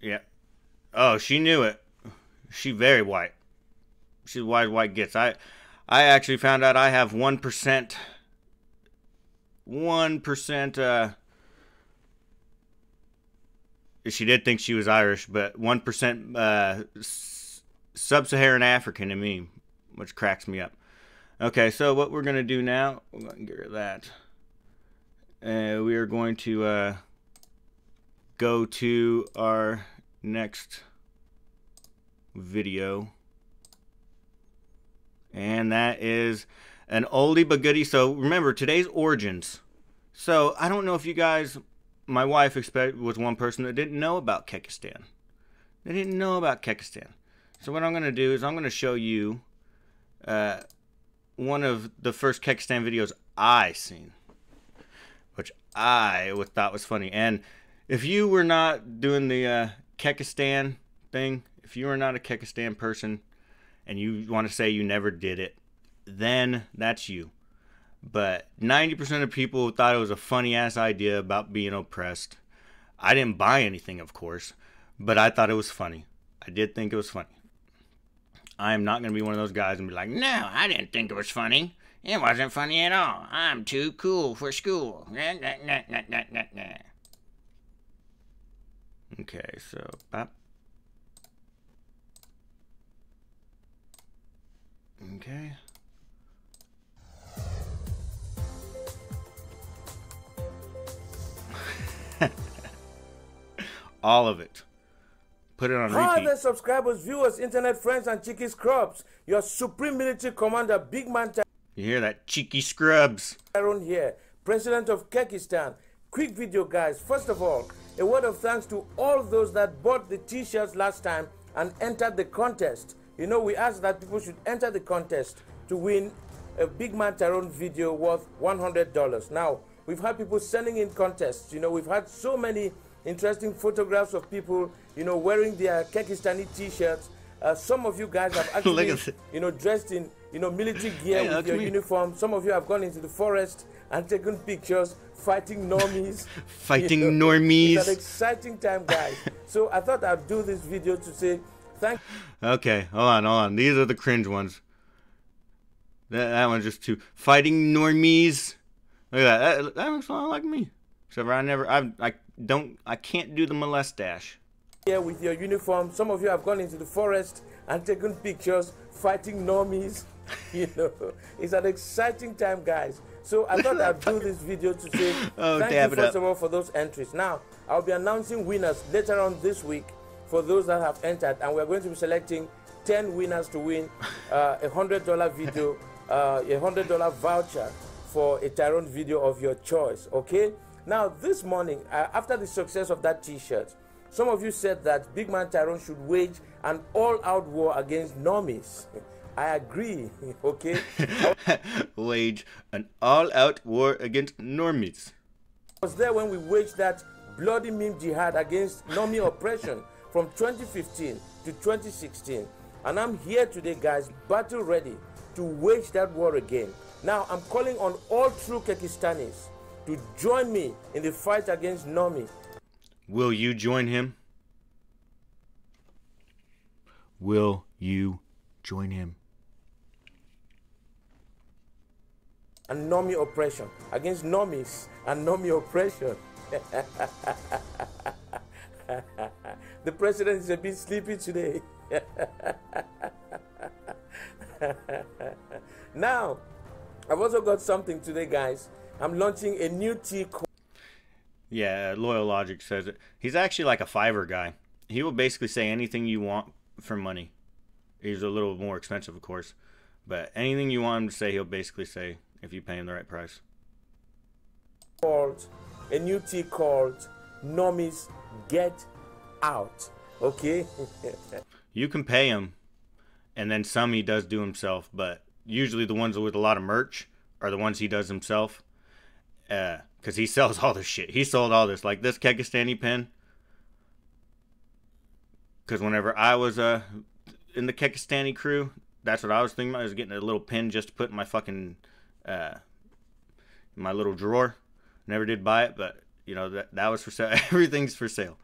Yeah. Oh, she knew it. She very white. She's white as white gets. I actually found out I have 1%. 1%. She did think she was Irish, but 1% sub-Saharan African to me, which cracks me up. Okay, so what we're gonna do now? We're gonna get rid of that. We are going to go to our next video, and that is an oldie but goodie. So remember, today's origins. So I don't know if you guys, my wife was one person that didn't know about Kekistan. They didn't know about Kekistan. So what I'm going to do is I'm going to show you one of the first Kekistan videos I seen, which I thought was funny. And if you were not doing the Kekistan thing, if you are not a Kekistan person and you want to say you never did it, then that's you. But 90% of people thought it was a funny ass idea about being oppressed. I didn't buy anything, of course, but I thought it was funny. I did think it was funny. I am not going to be one of those guys and be like, no, I didn't think it was funny. It wasn't funny at all. I'm too cool for school. Okay, so pop. Okay. All of it. Put it on repeat. Hi there, subscribers, viewers, internet friends, and cheeky scrubs. Your Supreme Military Commander, Big Man You hear that, cheeky scrubs? Tyrone here, President of Kekistan. Quick video, guys. First of all, a word of thanks to all those that bought the t-shirts last time and entered the contest. You know, we asked that people should enter the contest to win a Big Man Tyrone video worth $100. Now, we've had people sending in contests. You know, we've had so many interesting photographs of people, you know, wearing their Kekistani t-shirts. Some of you guys have actually, you know, dressed in, you know, military gear with your uniform. Some of you have gone into the forest and taken pictures fighting normies. Fighting normies. It's an exciting time, guys. So I thought I'd do this video to say thank you. Okay, hold on. These are the cringe ones. That one's just too. Fighting normies. Look at that. That looks a lot like me. Except I can't do the molestache. Here with your uniform. Some of you have gone into the forest and taken pictures fighting normies. You know, it's an exciting time, guys. So I thought I'd do this video to say thank you first of all for those entries. Now, I'll be announcing winners later on this week for those that have entered, and we're going to be selecting 10 winners to win a $100 video, a $100 voucher for a Tyrone video of your choice, okay? Now, this morning, after the success of that t-shirt, some of you said that Big Man Tyrone should wage an all-out war against normies. I agree, okay? Wage an all-out war against normies. I was there when we waged that bloody meme jihad against normie oppression from 2015 to 2016. And I'm here today, guys, battle ready to wage that war again. Now, I'm calling on all true Kekistanis to join me in the fight against Normie. Will you join him? Will you join him? And Normie oppression. Against Normies and Normie oppression. The president is a bit sleepy today. Now, I've also got something today, guys. I'm launching a new tea course. Yeah, Loyal Logic says it. He's actually like a Fiverr guy. He will basically say anything you want for money. He's a little more expensive, of course. But anything you want him to say, he'll basically say if you pay him the right price. A new tea called Normies Get Out. Okay? You can pay him, and then some he does do himself, but usually the ones with a lot of merch are the ones he does himself. Because he sells all this shit. He sold all this. Like this Kekistani pen. Because whenever I was in the Kekistani crew, that's what I was thinking about. I was getting a little pin just to put in my fucking my little drawer. Never did buy it, but you know that was for sale. Everything's for sale.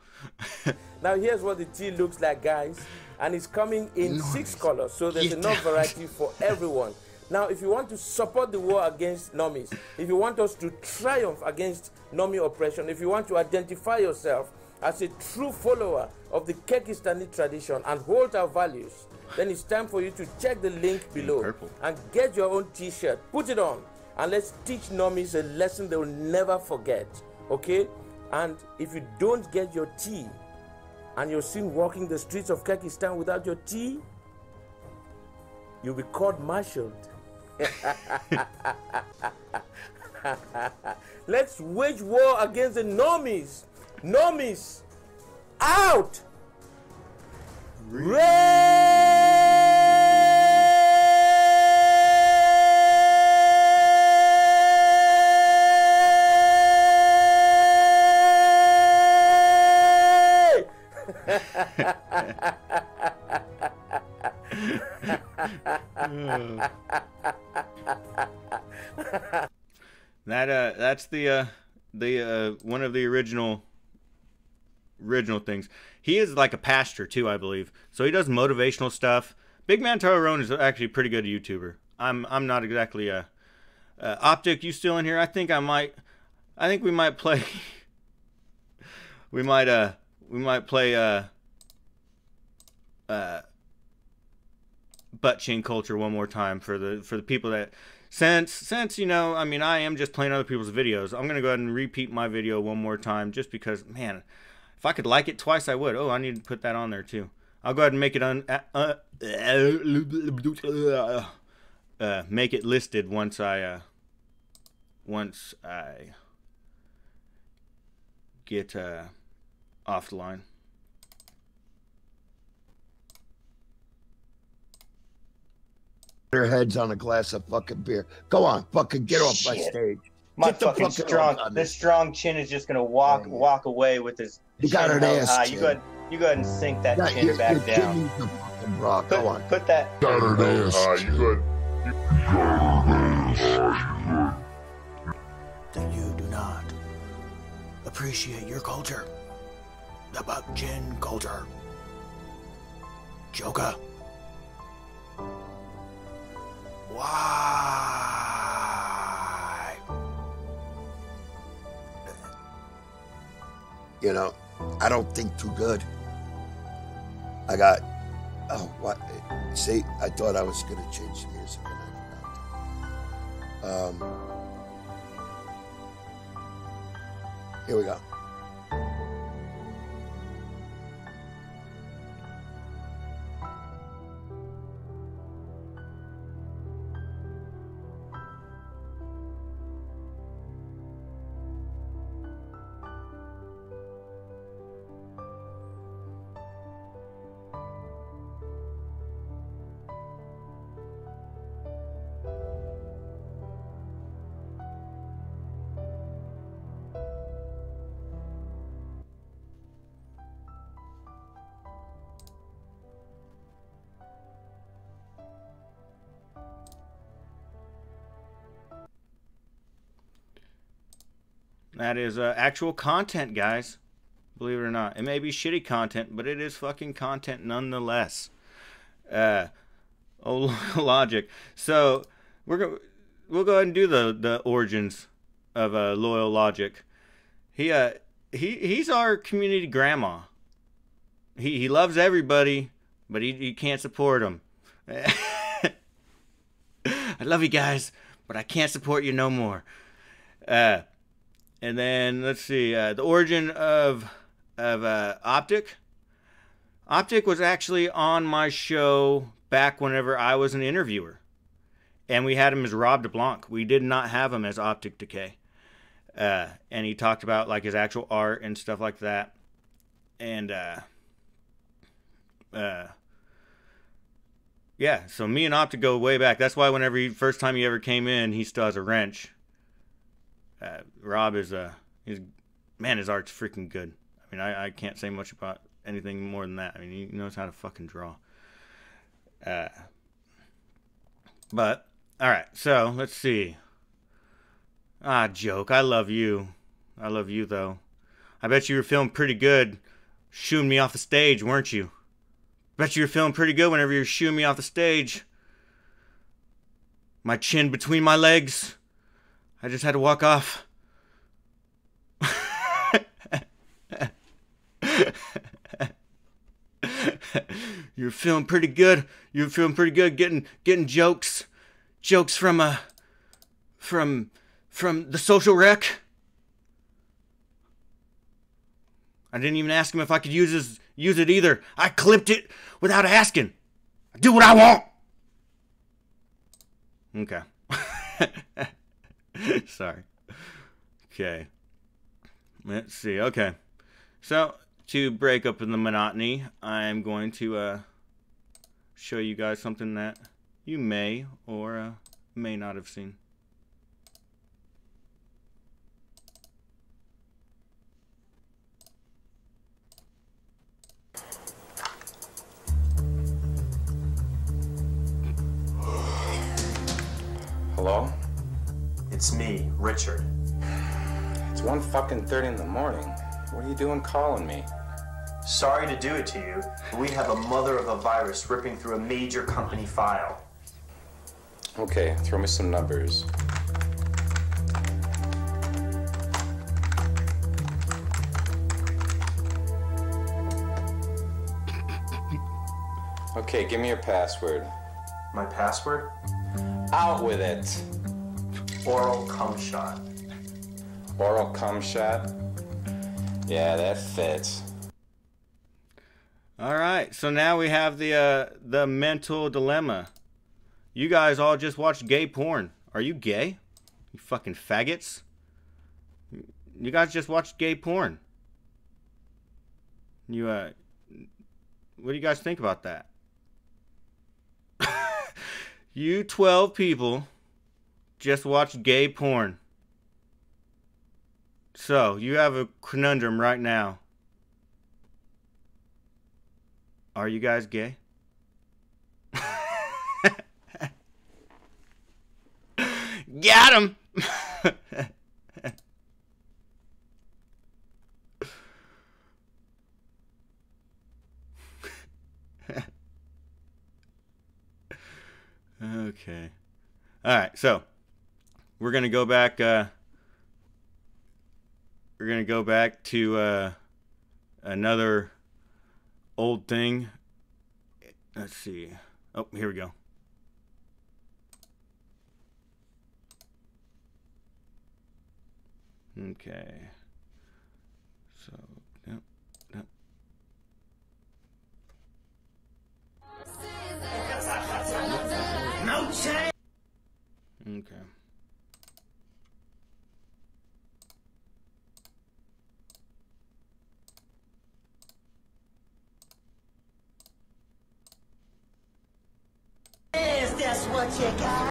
Now here's what the tea looks like, guys, and it's coming in 6 colors, so there's enough variety for everyone. Now, if you want to support the war against normies, if you want us to triumph against normie oppression, if you want to identify yourself as a true follower of the Kekistani tradition and hold our values, then it's time for you to check the link below and get your own t-shirt, put it on, and let's teach normies a lesson they will never forget, okay? And if you don't get your tea and you're seen walking the streets of Kekistan without your tea, you'll be court-martialed. Let's wage war against the normies. Normies out. That's the one of the original things. He is like a pastor too, I believe. So he does motivational stuff. Big Man Tyrone is actually a pretty good YouTuber. I'm not exactly a Optic. You still in here? I think we might play. we might play butt chin culture one more time for the people that since you know, I mean, I am just playing other people's videos. I'm gonna go ahead and repeat my video one more time just because, man, if I could like it twice I would. Oh, I need to put that on there too. I'll go ahead and make it make it listed once I get off the line. Their heads on a glass of fucking beer. Go on, fucking get off my stage. My Get the fucking strong, this strong chin is just gonna walk away with his. You got an ass high. chin. You go ahead and sink that chin your back down. kidneys are fucking raw. Go on. Put that. Got an ass. That you do not appreciate your culture. The buck chin culture. Joker. Why? You know, I don't think too good. I got, oh, what? See, I thought I was going to change the music, and I did not. Here we go. That is actual content, guys. Believe it or not. It may be shitty content, but it is fucking content nonetheless. Logic. So we'll go ahead and do the origins of Loyal Logic. He's our community grandma. He loves everybody, but he can't support them. I love you guys, but I can't support you no more. And then let's see, the origin of Optic. Optic was actually on my show back whenever I was an interviewer, and we had him as Rob DeBlanc. We did not have him as Optic Decay, and he talked about like his actual art and stuff like that, and yeah. So me and Optic go way back. That's why whenever first time he ever came in, he still has a wrench. Rob is his art's freaking good. I mean, I can't say much about anything more than that. I mean, he knows how to fucking draw. But all right, so let's see. Joke. I love you. I love you though. I bet you were feeling pretty good shooing me off the stage, weren't you? Bet you were feeling pretty good whenever you were shooing me off the stage. My chin between my legs. I just had to walk off. You're feeling pretty good. You're feeling pretty good getting jokes from the social rec. I didn't even ask him if I could use it either. I clipped it without asking. I do what I want. Okay. Sorry. Okay. Let's see. Okay. So, to break up in the monotony, I'm going to show you guys something that you may or may not have seen. Hello? It's me, Richard. It's 1:30 in the morning. What are you doing calling me? Sorry to do it to you, but we have a mother of a virus ripping through a major company file. Okay, throw me some numbers. Okay, give me your password. My password? Out with it. Oral cum shot. Oral cum shot? Yeah, that fits. All right, so now we have the mental dilemma. You guys all just watched gay porn. Are you gay? You fucking faggots. You guys just watched gay porn. You what do you guys think about that? You 12 people just watched gay porn. So, you have a conundrum right now. Are you guys gay? Got him! Okay. Alright, so we're gonna go back to another old thing. Let's see. Oh, here we go. Okay. So, yep. No change. Okay. Is that's what you got?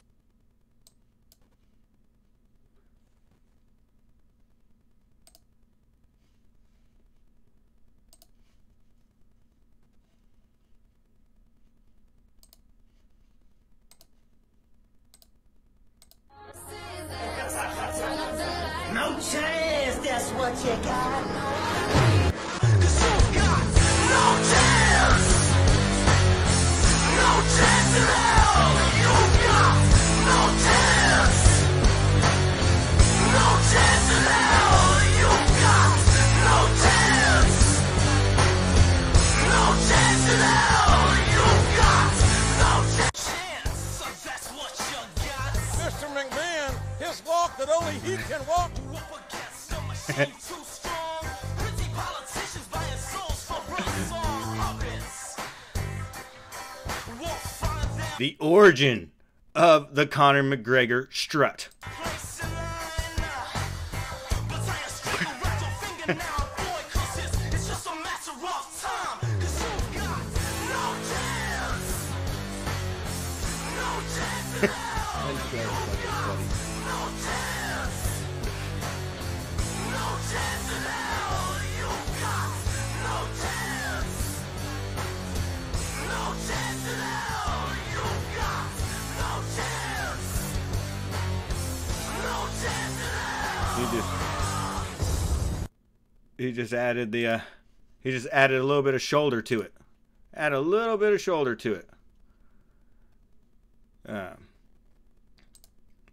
No chance. what you got. Cause you've got no chance. No chance in hell. You've got no chance. No chance in hell. You've got no chance. No chance in hell. You've got no chance. So that's what you got. Mr. McMahon, his walk that only he can walk. Up against a machine too strong. Pretty politicians buying souls for brothers on puppets. Won't find them. The origin of the Conor McGregor strut. Place in line. But I ain't straight around your finger now, boy, 'cause it's just a matter of time. 'Cause you've got no chance. No chance in hell. No chance. No chance in hell. You've got no chance. No chance in hell. You've got no chance. No chance in hell. He just added the he just added a little bit of shoulder to it. Add a little bit of shoulder to it.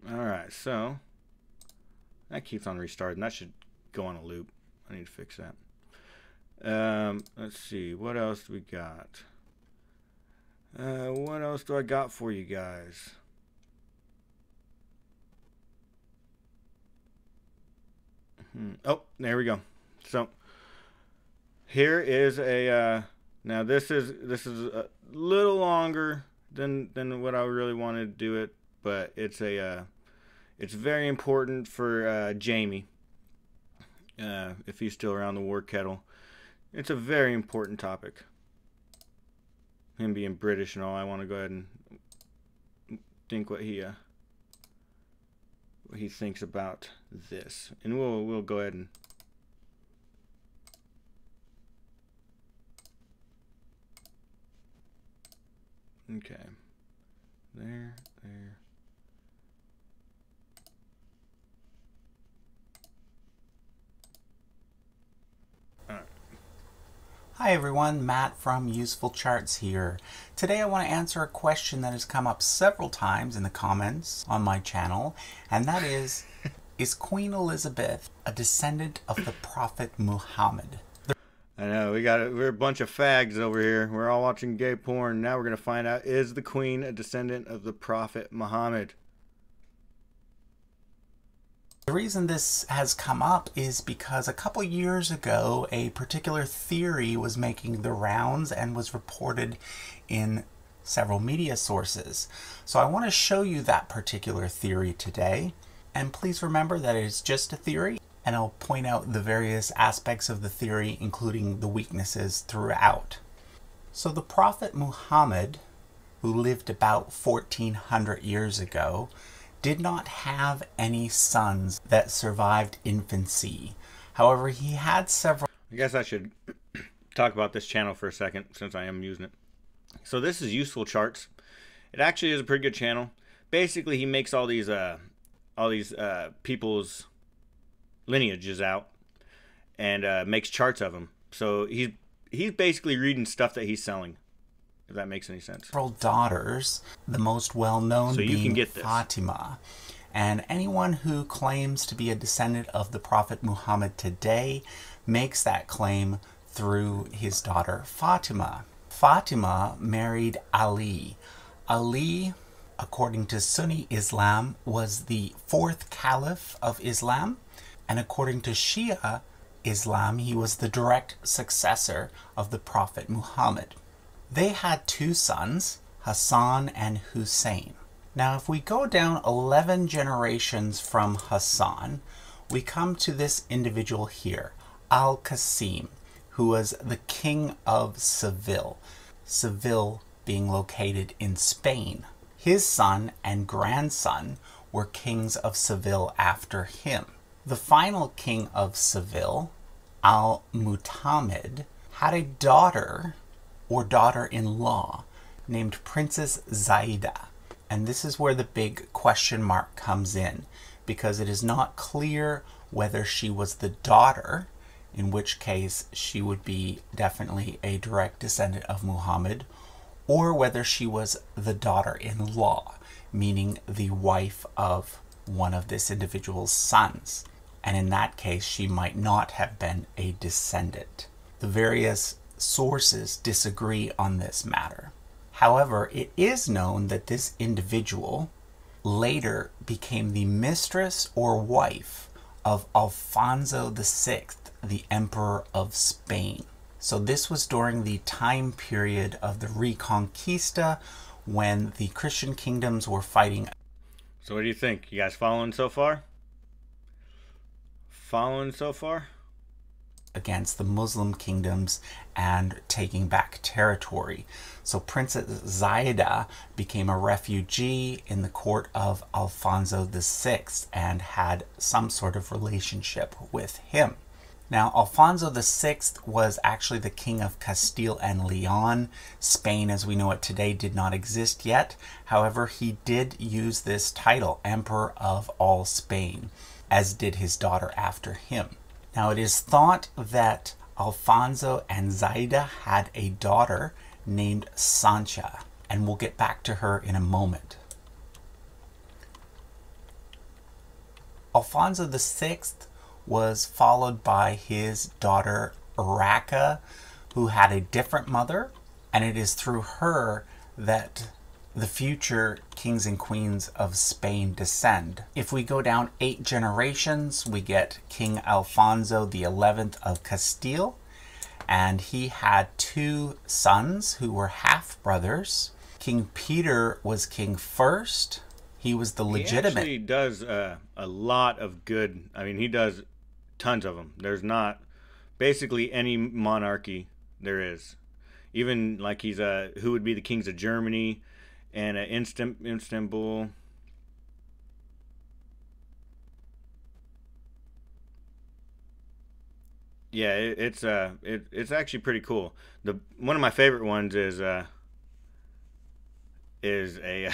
All right, so that keeps on restarting. That should go on a loop. I need to fix that. Let's see, what else do we got? What else do I got for you guys? Oh, there we go. So here is a now this is a little longer than what I really wanted to do it, but it's very important for Jamie, if he's still around the war kettle. It's a very important topic. Him being British and all, I want to go ahead and think what he thinks about this, and we'll go ahead and okay, there. Hi everyone, Matt from Useful Charts here. Today I want to answer a question that has come up several times in the comments on my channel, and that is Queen Elizabeth a descendant of the Prophet Muhammad? I know, we're a bunch of fags over here. We're all watching gay porn. Now we're going to find out, is the Queen a descendant of the Prophet Muhammad? The reason this has come up is because a couple years ago a particular theory was making the rounds and was reported in several media sources. So I want to show you that particular theory today, and please remember that it is just a theory, and I'll point out the various aspects of the theory, including the weaknesses throughout. So the Prophet Muhammad, who lived about 1400 years ago, did not have any sons that survived infancy. However, he had several... I guess I should talk about this channel for a second, since I am using it. So this is Useful Charts. It actually is a pretty good channel. Basically, he makes all these people's lineages out and makes charts of them. So he's basically reading stuff that he's selling, if that makes any sense. Several daughters, the most well-known being Fatima. And anyone who claims to be a descendant of the Prophet Muhammad today makes that claim through his daughter Fatima. Fatima married Ali. Ali, according to Sunni Islam, was the 4th Caliph of Islam, and according to Shia Islam, he was the direct successor of the Prophet Muhammad. They had 2 sons, Hassan and Hussein. Now, if we go down 11 generations from Hassan, we come to this individual here, Al-Qasim, who was the king of Seville, Seville being located in Spain. His son and grandson were kings of Seville after him. The final king of Seville, Al-Mutamid, had a daughter or daughter-in-law named Princess Zaida. And this is where the big question mark comes in, because it is not clear whether she was the daughter, in which case she would be definitely a direct descendant of Muhammad, or whether she was the daughter-in-law, meaning the wife of one of this individual's sons. And in that case, she might not have been a descendant. The various sources disagree on this matter. However, it is known that this individual later became the mistress or wife of Alfonso VI, the Emperor of Spain. So this was during the time period of the Reconquista, when the Christian kingdoms were fighting. So what do you think? You guys following so far? Following so far? Against the Muslim kingdoms and taking back territory. So Princess Zayda became a refugee in the court of Alfonso VI and had some sort of relationship with him. Now, Alfonso VI was actually the king of Castile and Leon. Spain, as we know it today, did not exist yet. However, he did use this title, Emperor of all Spain, as did his daughter after him. Now, it is thought that Alfonso and Zayda had a daughter named Sancha, and we'll get back to her in a moment. Alfonso VI was followed by his daughter Urraca, who had a different mother, and it is through her that the future kings and queens of Spain descend. If we go down 8 generations, we get King Alfonso XI of Castile, and he had 2 sons who were half-brothers. King Peter was king first. He was the legitimate. He actually does a lot of good. I mean, he does tons of them. There's not basically any monarchy there is. Even like he's who would be the kings of Germany and Istanbul. Yeah, it's actually pretty cool. One of my favorite ones is a yeah,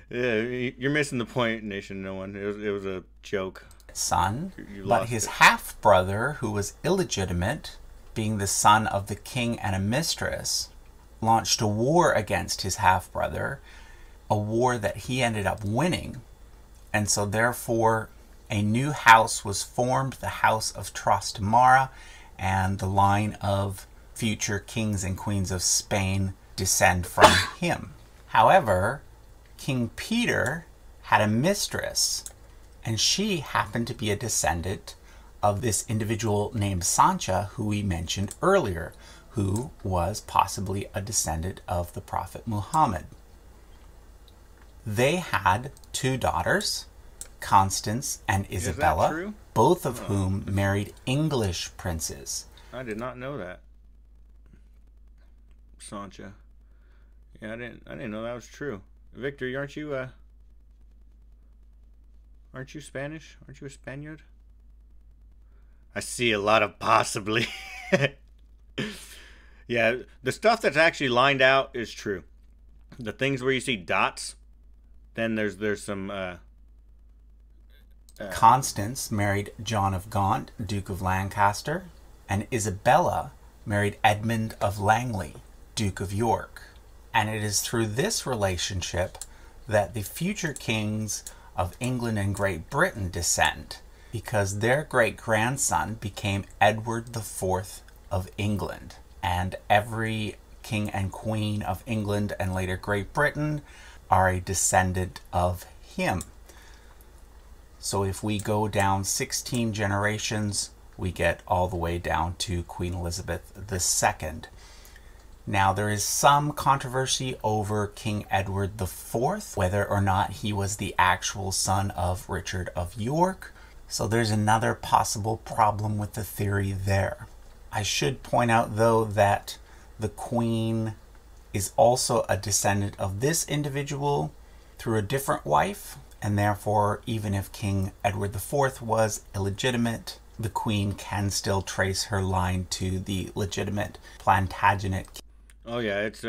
you're missing the point, Nation No One. It was a joke. Son, but his half-brother, who was illegitimate, being the son of the king and a mistress, launched a war against his half-brother, a war that he ended up winning, and so therefore a new house was formed, the House of Trastamara, and the line of future kings and queens of Spain descend from him. However, King Peter had a mistress, and she happened to be a descendant of this individual named Sancha, who we mentioned earlier, who was possibly a descendant of the Prophet Muhammad. They had 2 daughters, Constance and Isabella, both of whom married English princes. I did not know that. Sancha. Yeah, I didn't know that was true. Victor, aren't you Spanish? Aren't you a Spaniard? I see a lot of possibly. Yeah, the stuff that's actually lined out is true. The things where you see dots, then there's some Constance married John of Gaunt, Duke of Lancaster, and Isabella married Edmund of Langley, Duke of York. And it is through this relationship that the future kings of England and Great Britain descend, because their great-grandson became Edward IV of England. And every king and queen of England and later Great Britain are a descendant of him. So if we go down 16 generations, we get all the way down to Queen Elizabeth II. Now, there is some controversy over King Edward IV, whether or not he was the actual son of Richard of York. So there's another possible problem with the theory there. I should point out, though, that the Queen is also a descendant of this individual through a different wife, and therefore, even if King Edward IV was illegitimate, the Queen can still trace her line to the legitimate Plantagenet. Oh yeah, it's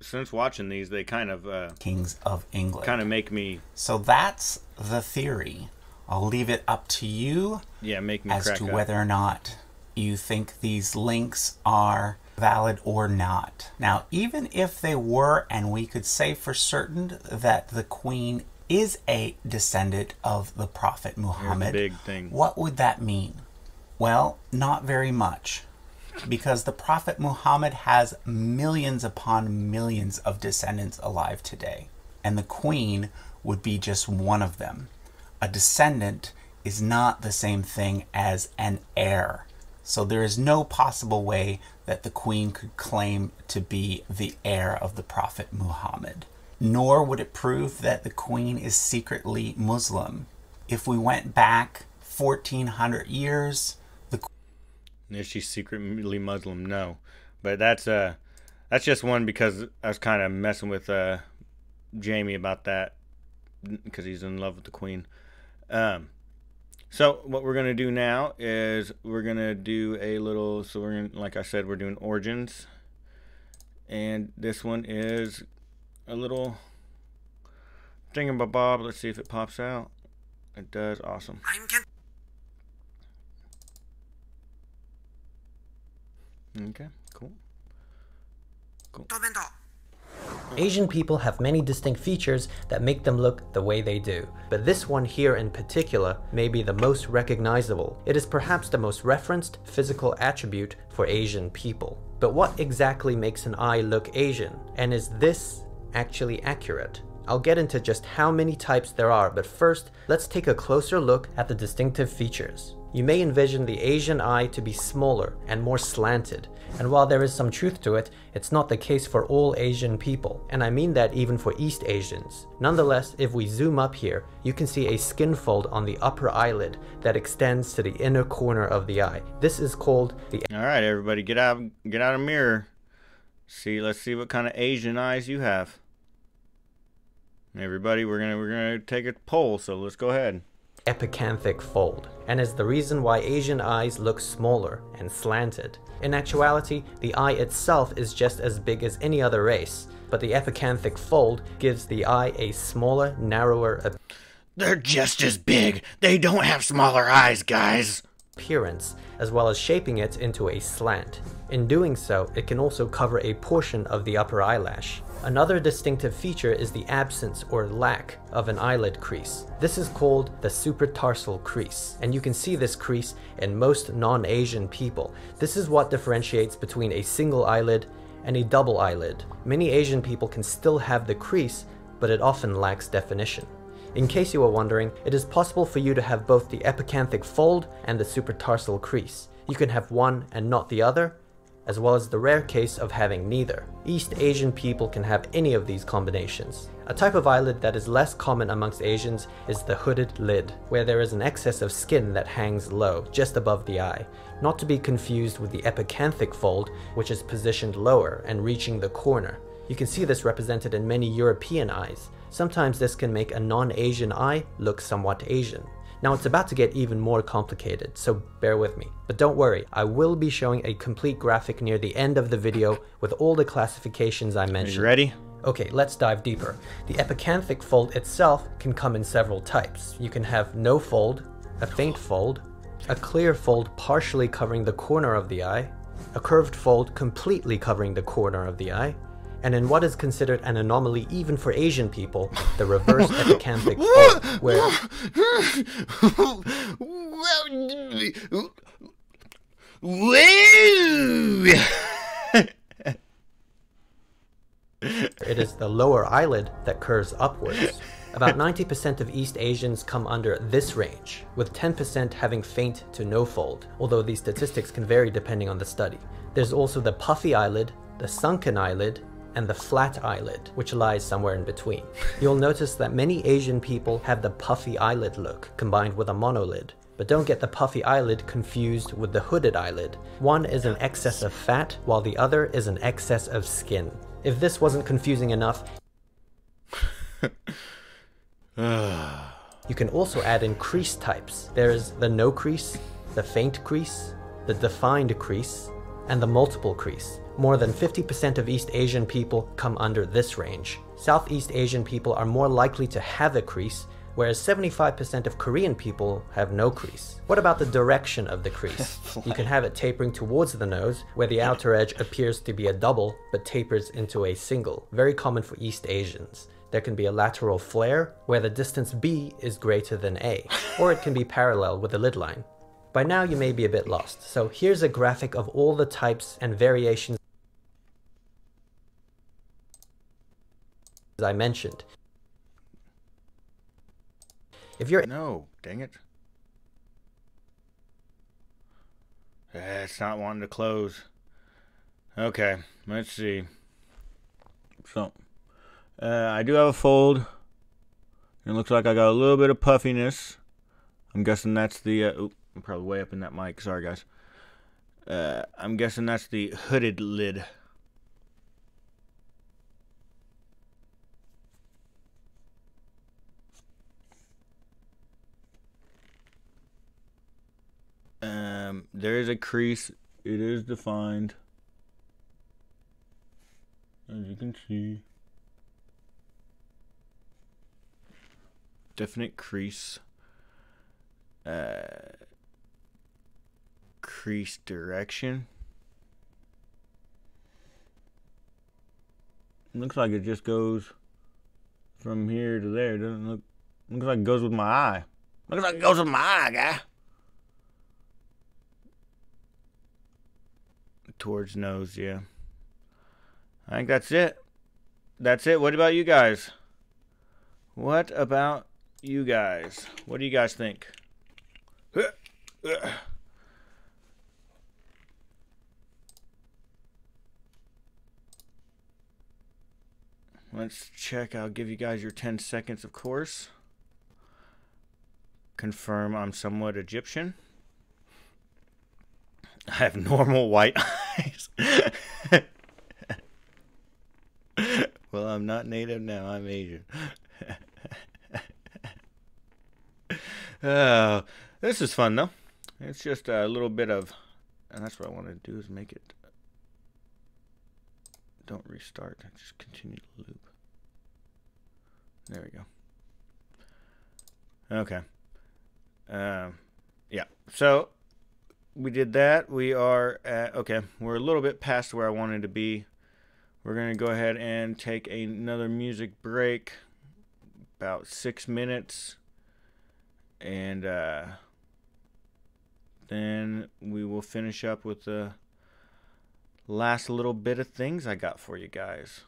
since watching these, they kind of kings of England kind of make me. So that's the theory I'll leave it up to you make me as crack to up. whether or not you think these links are valid or not. Now, even if they were, and we could say for certain that the Queen is a descendant of the Prophet Muhammad, big thing. what would that mean? Well, not very much, because the Prophet Muhammad has millions upon millions of descendants alive today, and the Queen would be just one of them. A descendant is not the same thing as an heir. So there is no possible way that the Queen could claim to be the heir of the Prophet Muhammad. Nor would it prove that the Queen is secretly Muslim. If we went back 1400 years, is she secretly Muslim? No. But that's just one because I was kind of messing with Jamie about that because he's in love with the Queen. So what we're gonna do now is we're gonna do a little. So we're gonna, like I said, we're doing origins, and this one is a little thingamabob. Let's see if it pops out. It does. Awesome. Okay. Cool. Asian people have many distinct features that make them look the way they do, but this one here in particular may be the most recognizable. It is perhaps the most referenced physical attribute for Asian people. But what exactly makes an eye look Asian? And is this actually accurate? I'll get into just how many types there are, but first, let's take a closer look at the distinctive features. You may envision the Asian eye to be smaller and more slanted, and while there is some truth to it, it's not the case for all Asian people, and I mean that even for East Asians. Nonetheless, if we zoom up here, you can see a skin fold on the upper eyelid that extends to the inner corner of the eye. This is called the... Alright everybody, get out a mirror. Let's see what kind of Asian eyes you have. Everybody, we're gonna take a poll, so let's go ahead. Epicanthic fold, and is the reason why Asian eyes look smaller and slanted. In actuality, the eye itself is just as big as any other race, but the epicanthic fold gives the eye a smaller, narrower They're just as big. They don't have smaller eyes, guys. Appearance, as well as shaping it into a slant. In doing so, it can also cover a portion of the upper eyelash. Another distinctive feature is the absence or lack of an eyelid crease. This is called the supratarsal crease, and you can see this crease in most non-Asian people. This is what differentiates between a single eyelid and a double eyelid. Many Asian people can still have the crease, but it often lacks definition. In case you were wondering, it is possible for you to have both the epicanthic fold and the supratarsal crease. You can have one and not the other, as well as the rare case of having neither. East Asian people can have any of these combinations. A type of eyelid that is less common amongst Asians is the hooded lid, where there is an excess of skin that hangs low, just above the eye, not to be confused with the epicanthic fold, which is positioned lower and reaching the corner. You can see this represented in many European eyes. Sometimes this can make a non-Asian eye look somewhat Asian. Now it's about to get even more complicated, so bear with me. But don't worry, I will be showing a complete graphic near the end of the video with all the classifications I mentioned. You ready? Okay, let's dive deeper. The epicanthic fold itself can come in several types. You can have no fold, a faint fold, a clear fold partially covering the corner of the eye, a curved fold completely covering the corner of the eye, and in what is considered an anomaly even for Asian people, the reverse epicanthic fold, where it is the lower eyelid that curves upwards. About 90% of East Asians come under this range, with 10% having faint to no fold, although these statistics can vary depending on the study. There's also the puffy eyelid, the sunken eyelid, and the flat eyelid, which lies somewhere in between. You'll notice that many Asian people have the puffy eyelid look, combined with a monolid. But don't get the puffy eyelid confused with the hooded eyelid. One is an excess of fat, while the other is an excess of skin. If this wasn't confusing enough, you can also add in crease types. There's the no crease, the faint crease, the defined crease, and the multiple crease. More than 50% of East Asian people come under this range. Southeast Asian people are more likely to have a crease, whereas 75% of Korean people have no crease. What about the direction of the crease? You can have it tapering towards the nose, where the outer edge appears to be a double, but tapers into a single, very common for East Asians. There can be a lateral flare, where the distance B is greater than A, or it can be parallel with the lid line. By now you may be a bit lost, so here's a graphic of all the types and variations I mentioned. If you're— No, dang it. It's not wanting to close. Okay, let's see. So, I do have a fold. It looks like I got a little bit of puffiness. I'm guessing that's the, I'm probably way up in that mic. Sorry, guys. I'm guessing that's the hooded lid. There is a crease. It is defined, as you can see. Definite crease. Crease direction. Looks like it just goes from here to there. Doesn't look. Looks like it goes with my eye. Looks like it goes with my eye, guy. Towards nose, yeah. I think that's it. That's it. What about you guys? What about you guys? What do you guys think? Let's check. I'll give you guys your 10 seconds, of course. Confirm I'm somewhat Egyptian. I have normal white eyes. Well, I'm not native now. I'm Asian. This is fun, though. It's just a little bit of... And that's what I want to do, is make it... Don't restart. Just continue the loop. There we go. Okay. Yeah. So... we did that. We are at, okay, we're a little bit past where I wanted to be. We're going to go ahead and take another music break, about 6 minutes, and then we will finish up with the last little bit of things I got for you guys.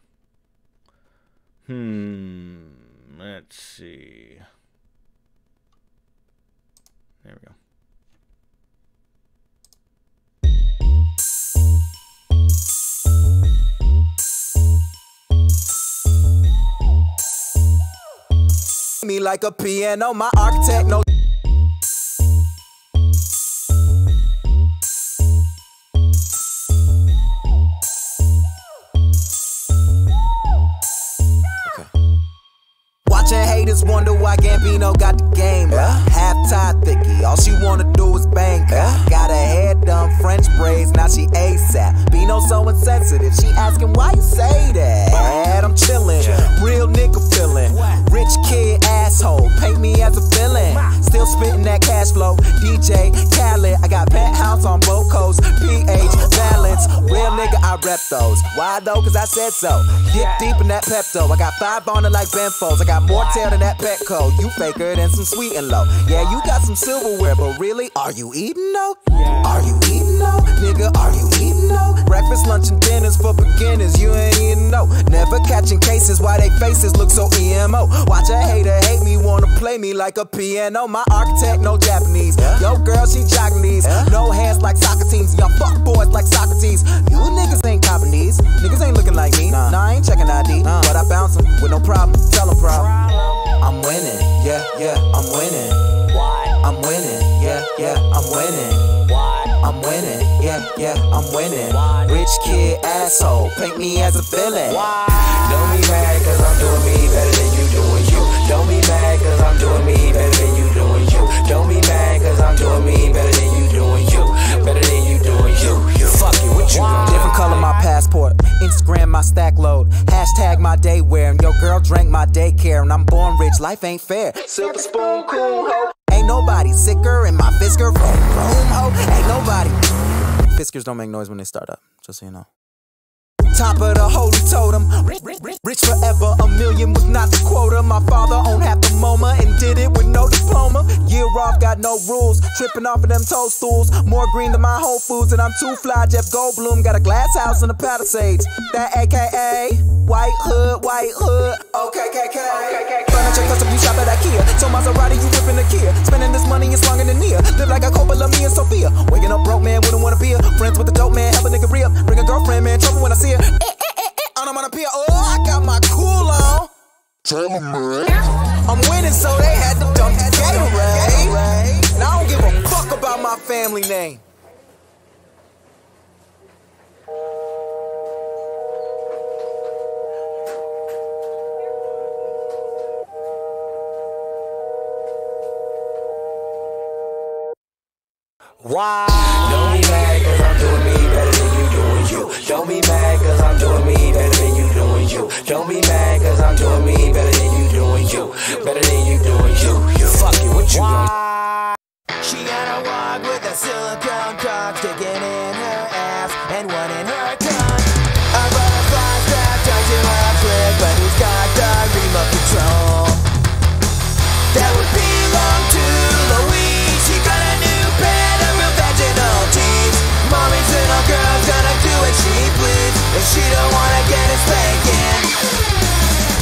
Let's see. There we go. Me like a piano, my architect no. Watching haters wonder why Gambino got the game. Half-tied thicky, all she wanna do is bang. Got her hair done, French braids, now she ASAP. Bino so insensitive, she asking why you say that. I'm chillin', real nigga feelin'. Rich kid asshole, paint me as a villain. Still spittin' that cash flow, DJ Khaled. I got penthouse on both coasts, PH balance. Real nigga, I rep those. Why though? Cause I said so. Get deep in that Pepto. I got 5 on it like Benfos. I got more tail than that Petco. You faker than some sweet and low. Yeah, you got some silverware, but really, are you eating though? Are you eating though? Nigga, are you eating though? Breakfast, lunch, and dinners for beginners. You ain't eating though. Never catching cases, why they faces look so emo. Watch a hater hate me, wanna play me like a piano. My architect, no Japanese. Yo, girl, she jogging these. No hands like soccer teams. Y'all fuck boys like Socrates. You niggas ain't copping these. Niggas ain't looking like me. Nah, I ain't checking ID. But I bounce them with no problem. Tell them problem. I'm winning. Yeah, yeah, I'm winning. I'm winning. Yeah, yeah, I'm winning. I'm winning. Yeah, yeah, I'm winning. Rich kid asshole. Paint me as a villain. Don't be mad cause I'm doing me better than you doing you. Don't be mad cause I'm doing me better than you doing you. Don't be mad cause I'm doing me better than you doing you. Better than you doing you. Fuck you, what you doing? Different color my passport. Instagram my stack load. Hashtag my day wear. And your girl drank my daycare. And I'm born rich. rich, life ain't fair. Silver spoon, cool ho. Ain't nobody sicker in my Fisker room ho. Ain't nobody. Fiskers don't make noise when they start up, just so you know. Top of the holy totem, rich forever, a million was not the quota. My father owned half the MoMA and did it with no diploma. Year off, got no rules, tripping off of them toadstools. More green than my Whole Foods, and I'm too fly. Jeff Goldblum got a glass house in the Palisades. That AKA white hood, okay, furniture custom, you shop at IKEA. So Maserati, you whipping the Kia. Spending this money is longer than near. Live like a Coppola, me and Sophia. Waking up broke, man, wouldn't want to be a friends with the dope man, help a nigga re-up. Bring a girlfriend, man, trouble when I see her. I'm on a pier, oh, I got my cool on. Tell 'em, man. I'm winning, so they had to dump that Gatorade. And I don't give a fuck about my family name. Why? Don't be mad cause I'm doing me better than you doing you. Don't be mad cause I'm doing me better than you doing you. Don't be mad cause I'm doing me better than you doing you. Better than you doing you. Fuck you, what you want? She gotta walk with a silicone cock sticking in her ass and one in her tongue. A butterfly strap tied to a clip, but who's got the remote control? That would belong to Louise. She got a new pair of real vaginal teeth. Mommy's little girl's gonna do what she please. If she don't wanna get a spanking,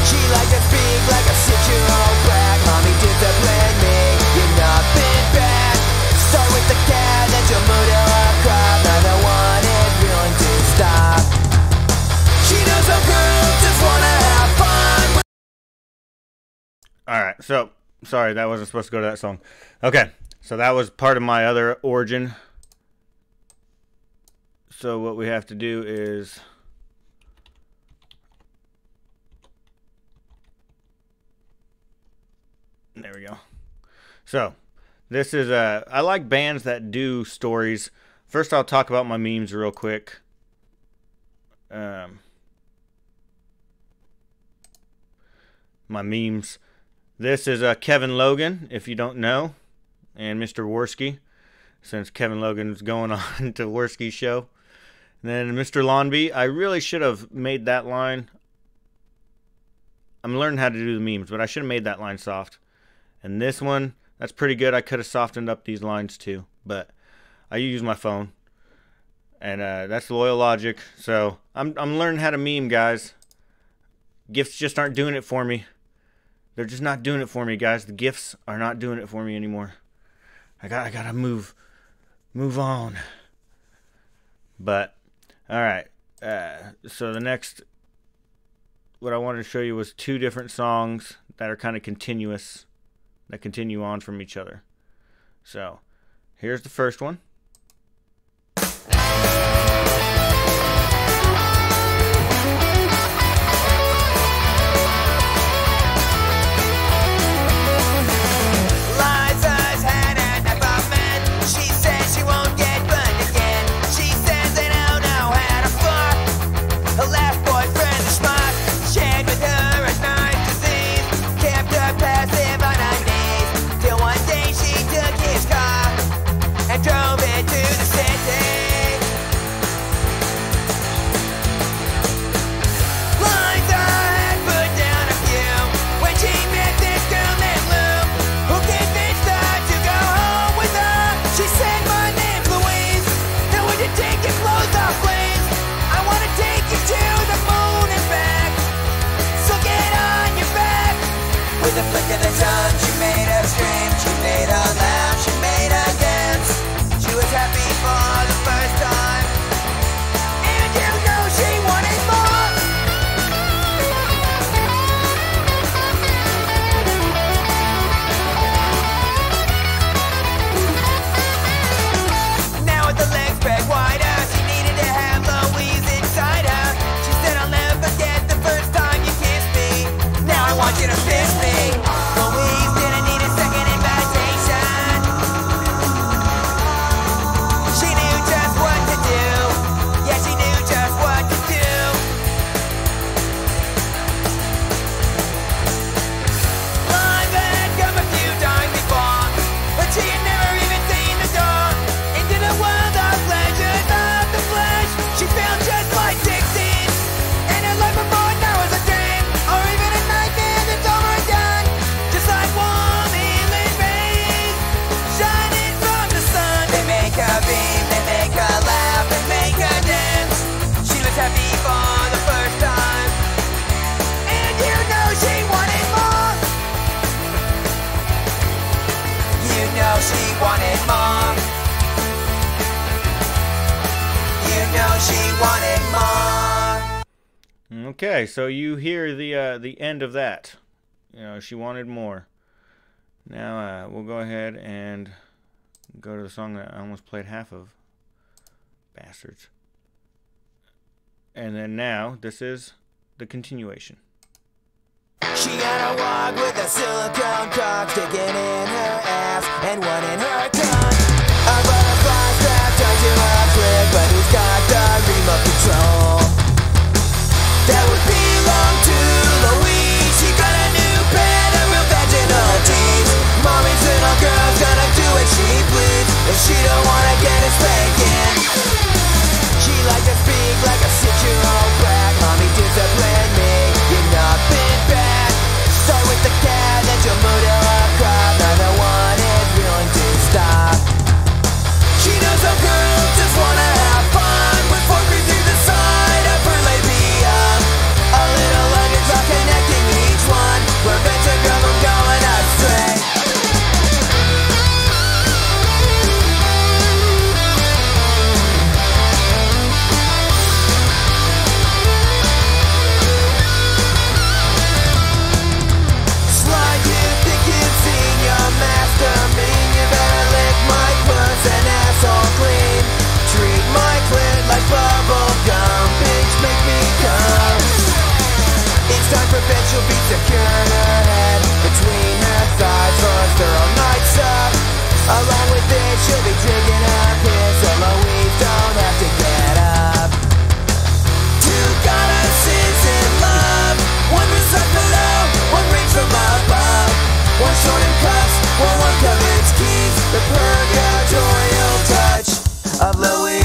she like to speak like a 6-year-old brat. Mommy disciplined me, you're nothing bad. Start with the cat, then you'll move to a crowd. Neither one is willing to stop. She knows some girls just wanna have fun. Alright, so sorry, that wasn't supposed to go to that song. Okay, so that was part of my other origin. So what we have to do is there we go. So this is I like bands that do stories. First I'll talk about my memes real quick. My memes. This is Kevin Logan, if you don't know, and Mr. Worski, since Kevin Logan's going on to Worski's show. And then Mr. Lawnby, I really should have made that line. I'm learning how to do the memes, but I should have made that line soft. And this one, that's pretty good. I could have softened up these lines too, but I use my phone. And that's Loyal Logic. So I'm learning how to meme, guys. GIFs just aren't doing it for me. They're just not doing it for me, guys. The GIFs are not doing it for me anymore. I gotta move on. But all right. So the next, what I wanted to show you was 2 different songs that are kind of continuous, that continue on from each other. So here's the first one. Drove it to the city. Lines I had put down a few when she met this girl named Lou, who convinced her to go home with her. She said, my name's Louise. Now would you take your clothes off, please? I want to take you to the moon and back. So get on your back. With a flick of the tongue, she made her scream. She made her laugh. She made her dance. She was happy for the first time, and you know she wanted more. Now with the legs spread wider, she needed to have Louise inside her. She said, I'll never forget the first time you kissed me. Now I want you to fist me. Louise didn't need a second invitation. she wanted more. You know she wanted more. Okay, so you hear the end of that. You know, she wanted more. Now we'll go ahead and go to the song that I almost played half of. Bastards. And then now, this is the continuation. She had a wog with a silicone cock sticking in her ass and one in her cunt. A butterfly strap tied to a clit, but who's got the remote control? That would belong to Louise. She got a new pair of real vaginal teeth. Mommy's little girl's gonna do what she please, and she don't wanna get a spanking. She likes to speak like a 6-year-old brat. Mommy disciplined me, you've not been bad. Start with the cat, then she'll move to a crop. Neither one is willing to stop. She knows some girls just wanna have fun with forkers through the side of her labia. A little luggage while connecting each one prevents a girl from going astray. Slide, you think you've seen your master mean? You better lick my puss and asshole clean. Treat my clit like bubble gum. Bitch, make me come. Each time for bed she'll be secure in her head between her thighs for a thorough night suck. Along with this she'll be drinking her piss, so Louise don't have to get up. Two goddesses in love, one resides below, one reigns from above. One short in cuffs, one covers keys. The purgatorial touch of Louise.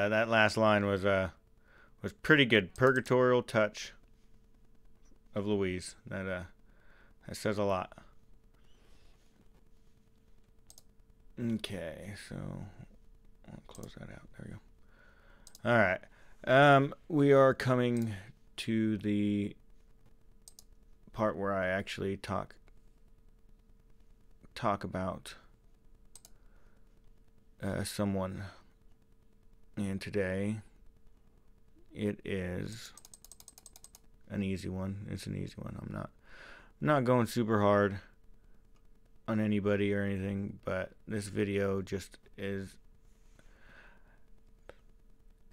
That last line was pretty good. Purgatorial touch of Louise. That says a lot. Okay, so I'll close that out. There we go. All right. We are coming to the part where I actually talk about someone. And today, it is an easy one. It's an easy one. I'm not going super hard on anybody or anything, but this video just is,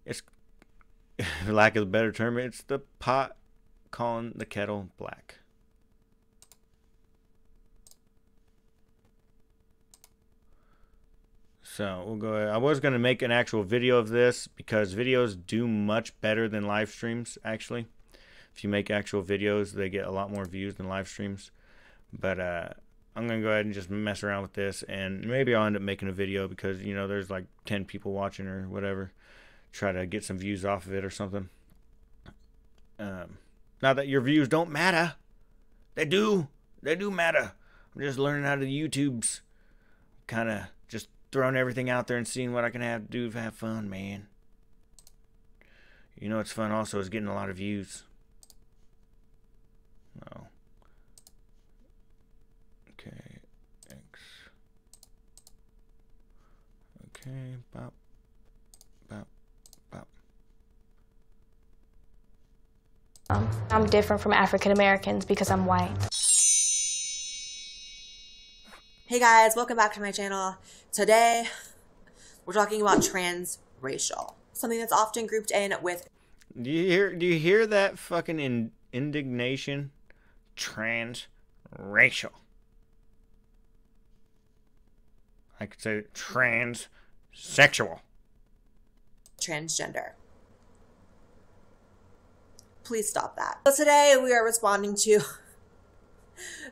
it's, for lack of a better term, it's the pot calling the kettle black. So we'll go ahead. I was going to make an actual video of this because videos do much better than live streams, actually. If you make actual videos, they get a lot more views than live streams. But I'm going to go ahead and just mess around with this, and maybe I'll end up making a video because, you know, there's like 10 people watching or whatever. Try to get some views off of it or something. Not that your views don't matter. They do. They do matter. I'm just learning how to YouTubes. Kind of just throwing everything out there and seeing what I can have to do to have fun, man. You know what's fun also is getting a lot of views. Oh. Okay. X. Okay. Bop. Bop. Bop. I'm different from African Americans because I'm white. Hey guys, welcome back to my channel. Today, we're talking about transracial. Something that's often grouped in with... Do you hear that fucking indignation? Transracial. I could say transsexual. Transgender. Please stop that. So today we are responding to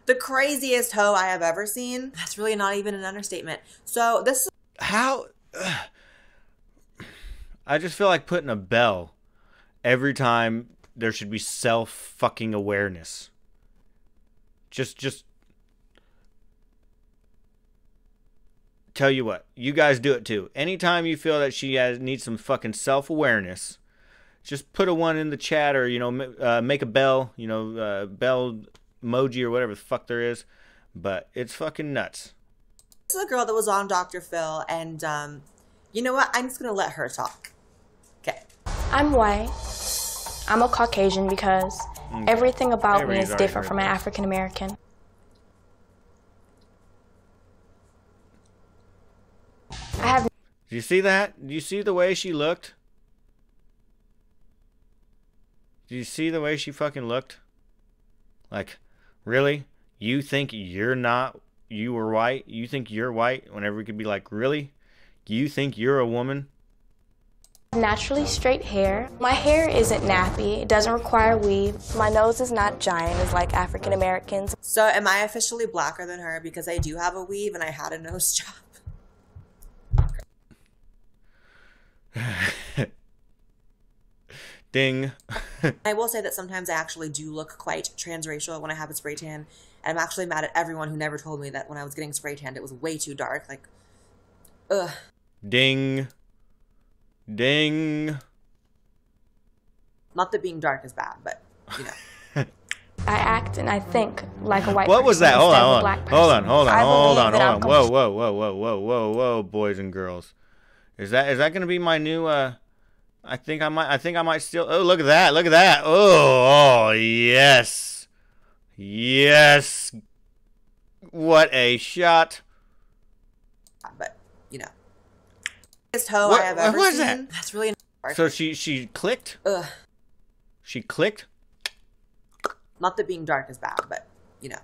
the craziest hoe I have ever seen. That's really not even an understatement. So this is... How... I just feel like putting a bell every time there should be self-fucking awareness. Just... Tell you what, you guys do it too. Anytime you feel that she needs some fucking self-awareness, just put a 1 in the chat, or, you know, make a bell, you know, bell emoji or whatever the fuck there is. But it's fucking nuts. This is a girl that was on Dr. Phil, and you know what? I'm just gonna let her talk. Okay. I'm white. I'm a Caucasian because everything about me is different from an African American. I have. Do you see that? Do you see the way she looked? Do you see the way she fucking looked? Like, really? You think you're not, you were white? You think you're white whenever we could be like, really? You think you're a woman? Naturally straight hair. My hair isn't nappy. It doesn't require weave. My nose is not giant as like African Americans. So am I officially blacker than her because I do have a weave and I had a nose job? Ding. I will say that sometimes I actually do look quite transracial when I have a spray tan. And I'm actually mad at everyone who never told me that when I was getting spray tanned it was way too dark. Like, ugh. Ding. Ding. Not that being dark is bad, but, you know. I act and I think like a white person. What was that? Hold on. Whoa, boys and girls. Is that gonna be my new I think I might steal. Oh, look at that. Look at that. Oh, yes. Yes. What a shot. But, you know. Biggest hoe I have ever what was seen. That? That's really So she clicked? Ugh. She clicked? Not that being dark is bad, but, you know.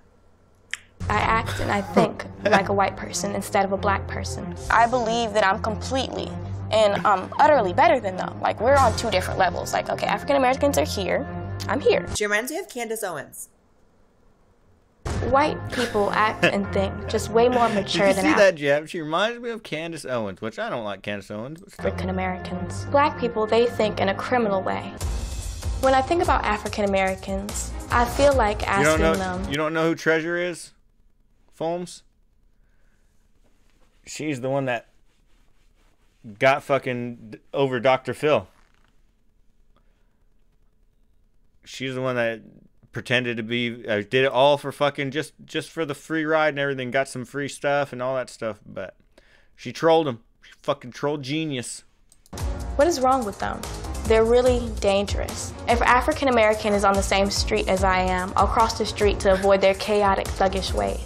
I act and I think like a white person instead of a black person. I believe that I'm completely and utterly better than them. Like, we're on 2 different levels. Like, okay, African Americans are here. I'm here. She reminds me of Candace Owens. White people act and think just way more mature Did you than see that, Jeb? She reminds me of Candace Owens, which I don't like Candace Owens. But African Americans. Black people, they think in a criminal way. When I think about African Americans, I feel like asking them. You don't know who Treasure is, Folmes? She's the one that got fucking over Dr. Phil. She's the one that pretended to be, did it all for fucking, just for the free ride and everything, got some free stuff and all that stuff, but she trolled him. She fucking trolled genius. What is wrong with them? They're really dangerous. If African American is on the same street as I am, I'll cross the street to avoid their chaotic, thuggish ways.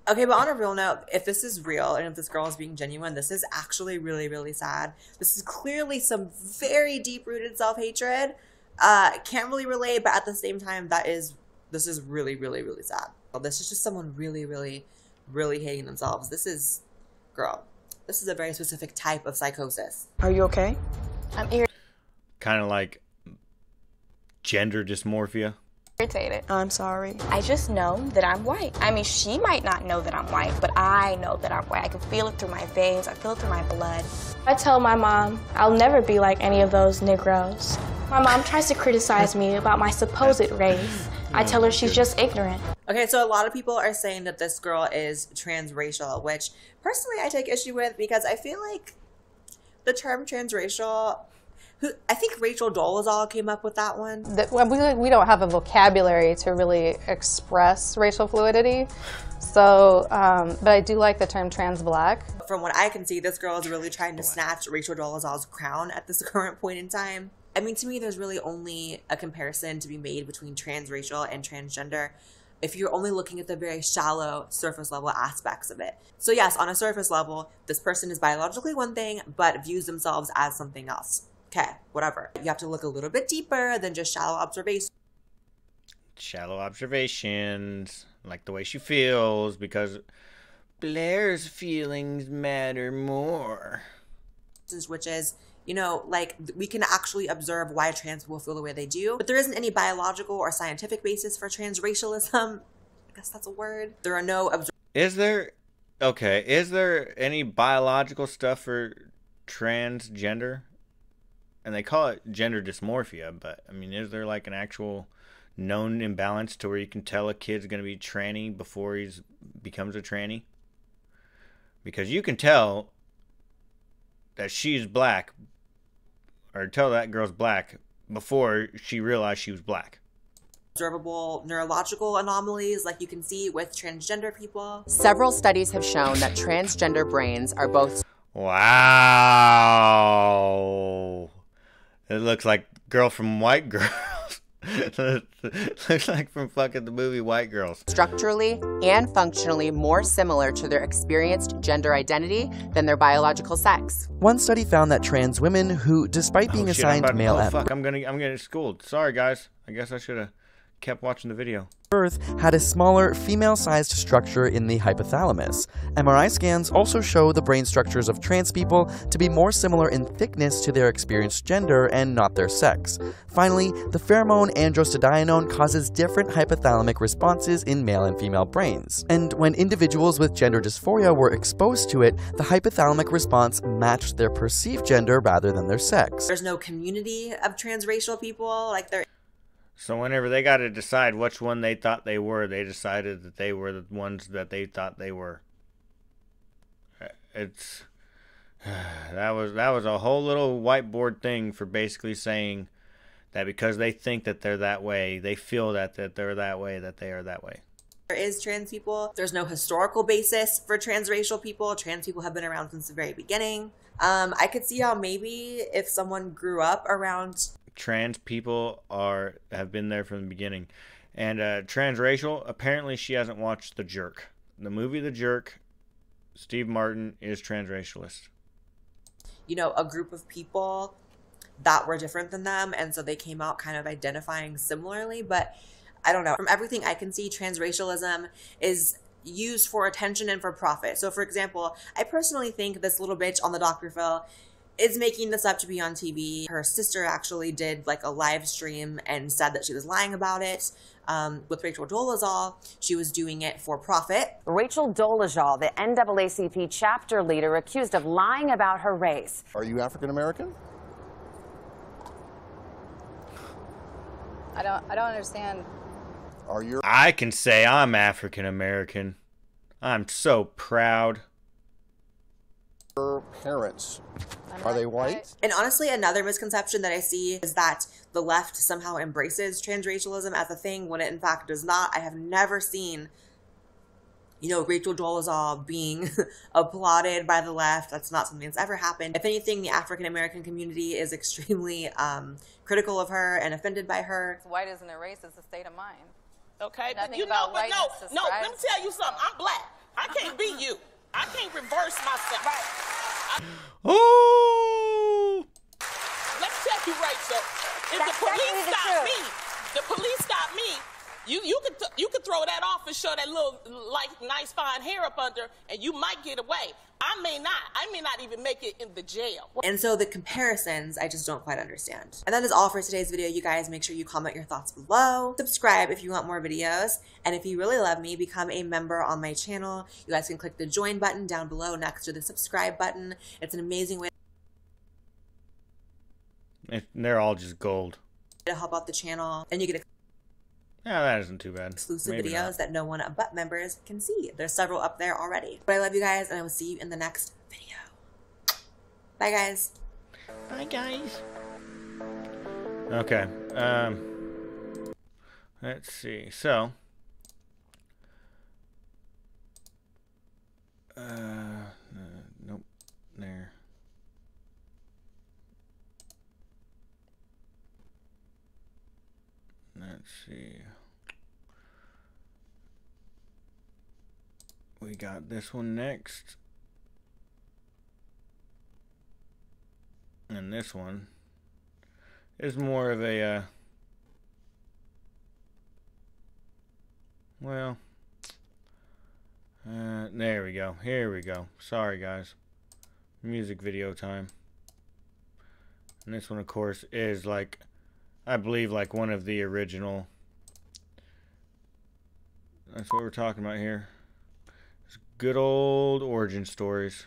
Okay, but on a real note, if this is real and if this girl is being genuine, this is actually really, really sad. This is clearly some very deep-rooted self-hatred. Can't really relate, but at the same time, this is really, really, really sad. This is just someone really, really, really hating themselves. Girl, this is a very specific type of psychosis. Are you okay? I'm irritated. Kind of like gender dysmorphia. I'm sorry. I just know that I'm white. I mean, she might not know that I'm white, but I know that I'm white. I can feel it through my veins. I feel it through my blood. I tell my mom I'll never be like any of those Negroes. My mom tries to criticize me about my supposed race. I tell her she's just ignorant. Okay, so a lot of people are saying that this girl is transracial, which personally I take issue with because I feel like the term transracial, I think Rachel Dolezal came up with that one. We don't have a vocabulary to really express racial fluidity. So, but I do like the term trans-black. From what I can see, this girl is really trying to snatch Rachel Dolezal's crown at this current point in time. I mean, to me, there's really only a comparison to be made between transracial and transgender if you're only looking at the very shallow, surface level aspects of it. So yes, on a surface level, this person is biologically one thing, but views themselves as something else. Okay, whatever. You have to look a little bit deeper than just shallow observation. Shallow observations, like the way she feels, because Blair's feelings matter more. Which is, you know, like, we can actually observe why trans people feel the way they do, but there isn't any biological or scientific basis for transracialism. I guess that's a word. There are no Is there any biological stuff for transgender? And they call it gender dysmorphia, but I mean, is there like an actual known imbalance to where you can tell a kid's going to be tranny before he becomes a tranny? Because you can tell that she's black, or tell that girl's black before she realized she was black. Observable neurological anomalies like you can see with transgender people. Several studies have shown that transgender brains are both... Wow. It looks like Girl from White Girls. Looks like from fucking the movie White Girls. Structurally and functionally more similar to their experienced gender identity than their biological sex. One study found that trans women who, despite being assigned male at fuck, I'm getting schooled. Sorry guys. I guess I should have kept watching the video. Birth had a smaller female-sized structure in the hypothalamus. MRI scans also show the brain structures of trans people to be more similar in thickness to their experienced gender and not their sex. Finally, the pheromone androstenedione causes different hypothalamic responses in male and female brains. And when individuals with gender dysphoria were exposed to it, the hypothalamic response matched their perceived gender rather than their sex. There's no community of transracial people, like there. So whenever they got to decide which one they thought they were, they decided that they were the ones that they thought they were. It's that was a whole little whiteboard thing for basically saying that because they think that they're that way, they feel that they're that way, that they are that way. There is trans people. There's no historical basis for transracial people. Trans people have been around since the very beginning. I could see how maybe if someone grew up around... Trans people have been there from the beginning. And transracial, apparently she hasn't watched The Jerk. The movie The Jerk, Steve Martin is transracialist. You know, a group of people that were different than them, and so they came out kind of identifying similarly. But I don't know. From everything I can see, transracialism is used for attention and for profit. So for example, I personally think this little bitch on the Dr. Phil is making this up to be on TV. Her sister actually did like a live stream and said that she was lying about it. With Rachel Dolezal, she was doing it for profit. Rachel Dolezal, the NAACP chapter leader, accused of lying about her race. Are you African American? I don't understand. I can say I'm African American. I'm so proud. Your parents, are they white? And honestly, another misconception that I see is that the left somehow embraces transracialism as a thing when it in fact does not. I have never seen, you know, Rachel Dolezal being applauded by the left. That's not something that's ever happened. If anything, the African American community is extremely critical of her and offended by her. White isn't a race, it's a state of mind. Okay, Nothing but you know, about but no, whiteness let me tell you something. I'm black. I can't be you. I can't reverse myself. Right. Oh! Let me tell you, Rachel. If the police stop me, you could throw that off and show that little like nice fine hair up under, and you might get away. I may not even make it in the jail. And so the comparisons, I just don't quite understand. And that is all for today's video, you guys. Make sure you comment your thoughts below. Subscribe if you want more videos. And if you really love me, become a member on my channel. You guys can click the join button down below next to the subscribe button. It's an amazing way They're all just gold. to help out the channel. And you get Yeah, that isn't too bad. exclusive Maybe videos not. that no one but members can see. There's several up there already. But I love you guys, and I will see you in the next video. Bye, guys. Bye, guys. Okay. Let's see. So. Nope. There. Let's see. We got this one next. And this one is more of a, well, there we go. Here we go. Sorry, guys. Music video time. And this one, of course, is like, I believe, like one of the original. That's what we're talking about here. It's good old origin stories.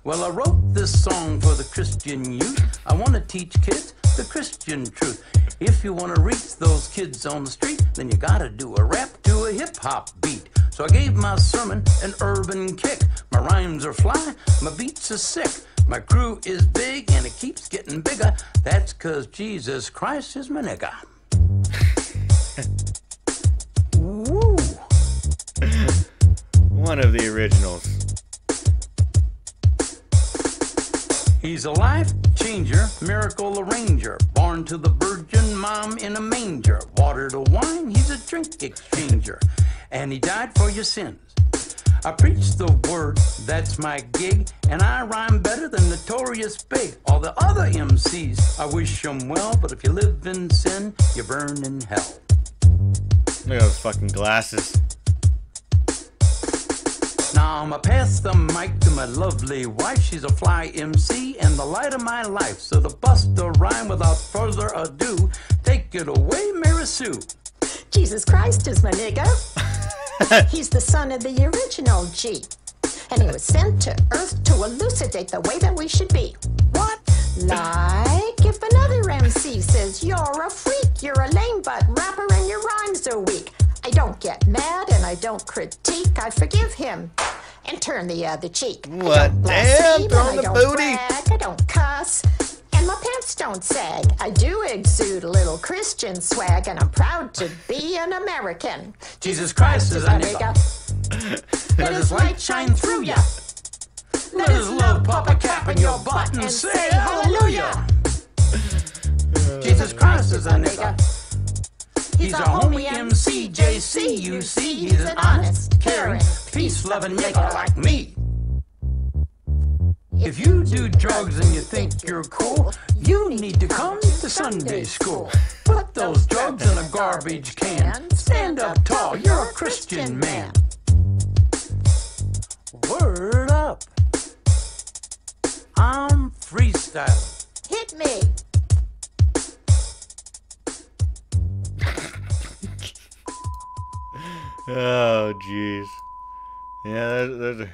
Well, I wrote this song for the Christian youth. I want to teach kids the Christian truth. If you want to reach those kids on the street, then you gotta do a rap to a hip-hop beat. So I gave my sermon an urban kick. My rhymes are fly, my beats are sick. My crew is big and it keeps getting bigger. That's 'cause Jesus Christ is my nigga. Woo! One of the originals. He's a life changer, miracle arranger, born to the virgin mom in a manger. Water to wine, he's a drink exchanger, and he died for your sins. I preach the word, that's my gig, and I rhyme better than Notorious Big. All the other MCs, I wish them well, but if you live in sin, you burn in hell. Look at those fucking glasses. Now I'ma pass the mic to my lovely wife. She's a fly MC and the light of my life. So to bust a rhyme without further ado, take it away, Mary Sue. Jesus Christ is my nigga. He's the son of the original G. And he was sent to earth to elucidate the way that we should be. What? Like if another MC says you're a freak, you're a lame butt rapper and your rhymes are weak. I don't get mad and I don't critique. I forgive him and turn the other cheek. What? Damn, throwing the booty. Brag, I don't cuss. And my pants don't sag. I do exude a little Christian swag, and I'm proud to be an American. Jesus Christ is a nigga. Let his light shine through ya. Let his love pop a cap in your butt and say hallelujah. Jesus Christ is a nigga. He's a homie MC, JC, you see. He's an honest, caring, peace-loving nigga like me. If you do drugs and you think you're cool, you need to come to Sunday school. Put those drugs in a garbage can. Stand up tall, you're a Christian man. Word up. I'm freestyling. Hit me. Oh, jeez. Yeah,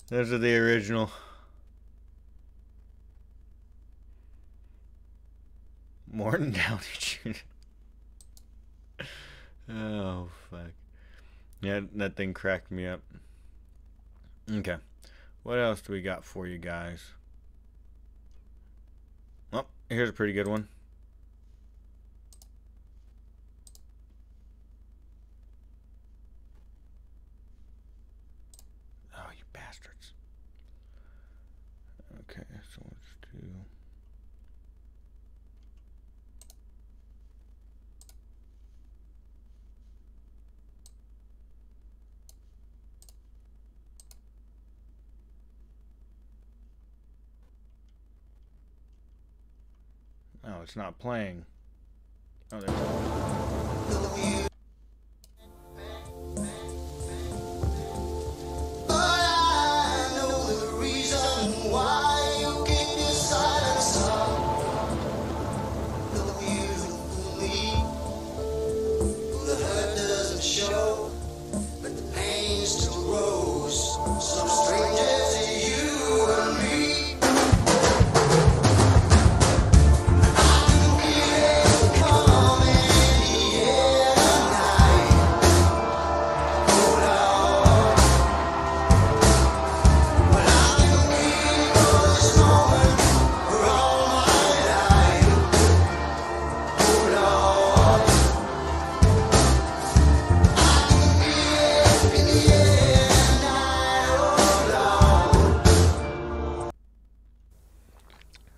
those are the original. Morton Downey Jr. Oh, fuck. Yeah, that thing cracked me up. Okay. What else do we got for you guys? Oh, here's a pretty good one. Oh, you bastards. Okay, so let's do... Oh, it's not playing. Oh, there it is.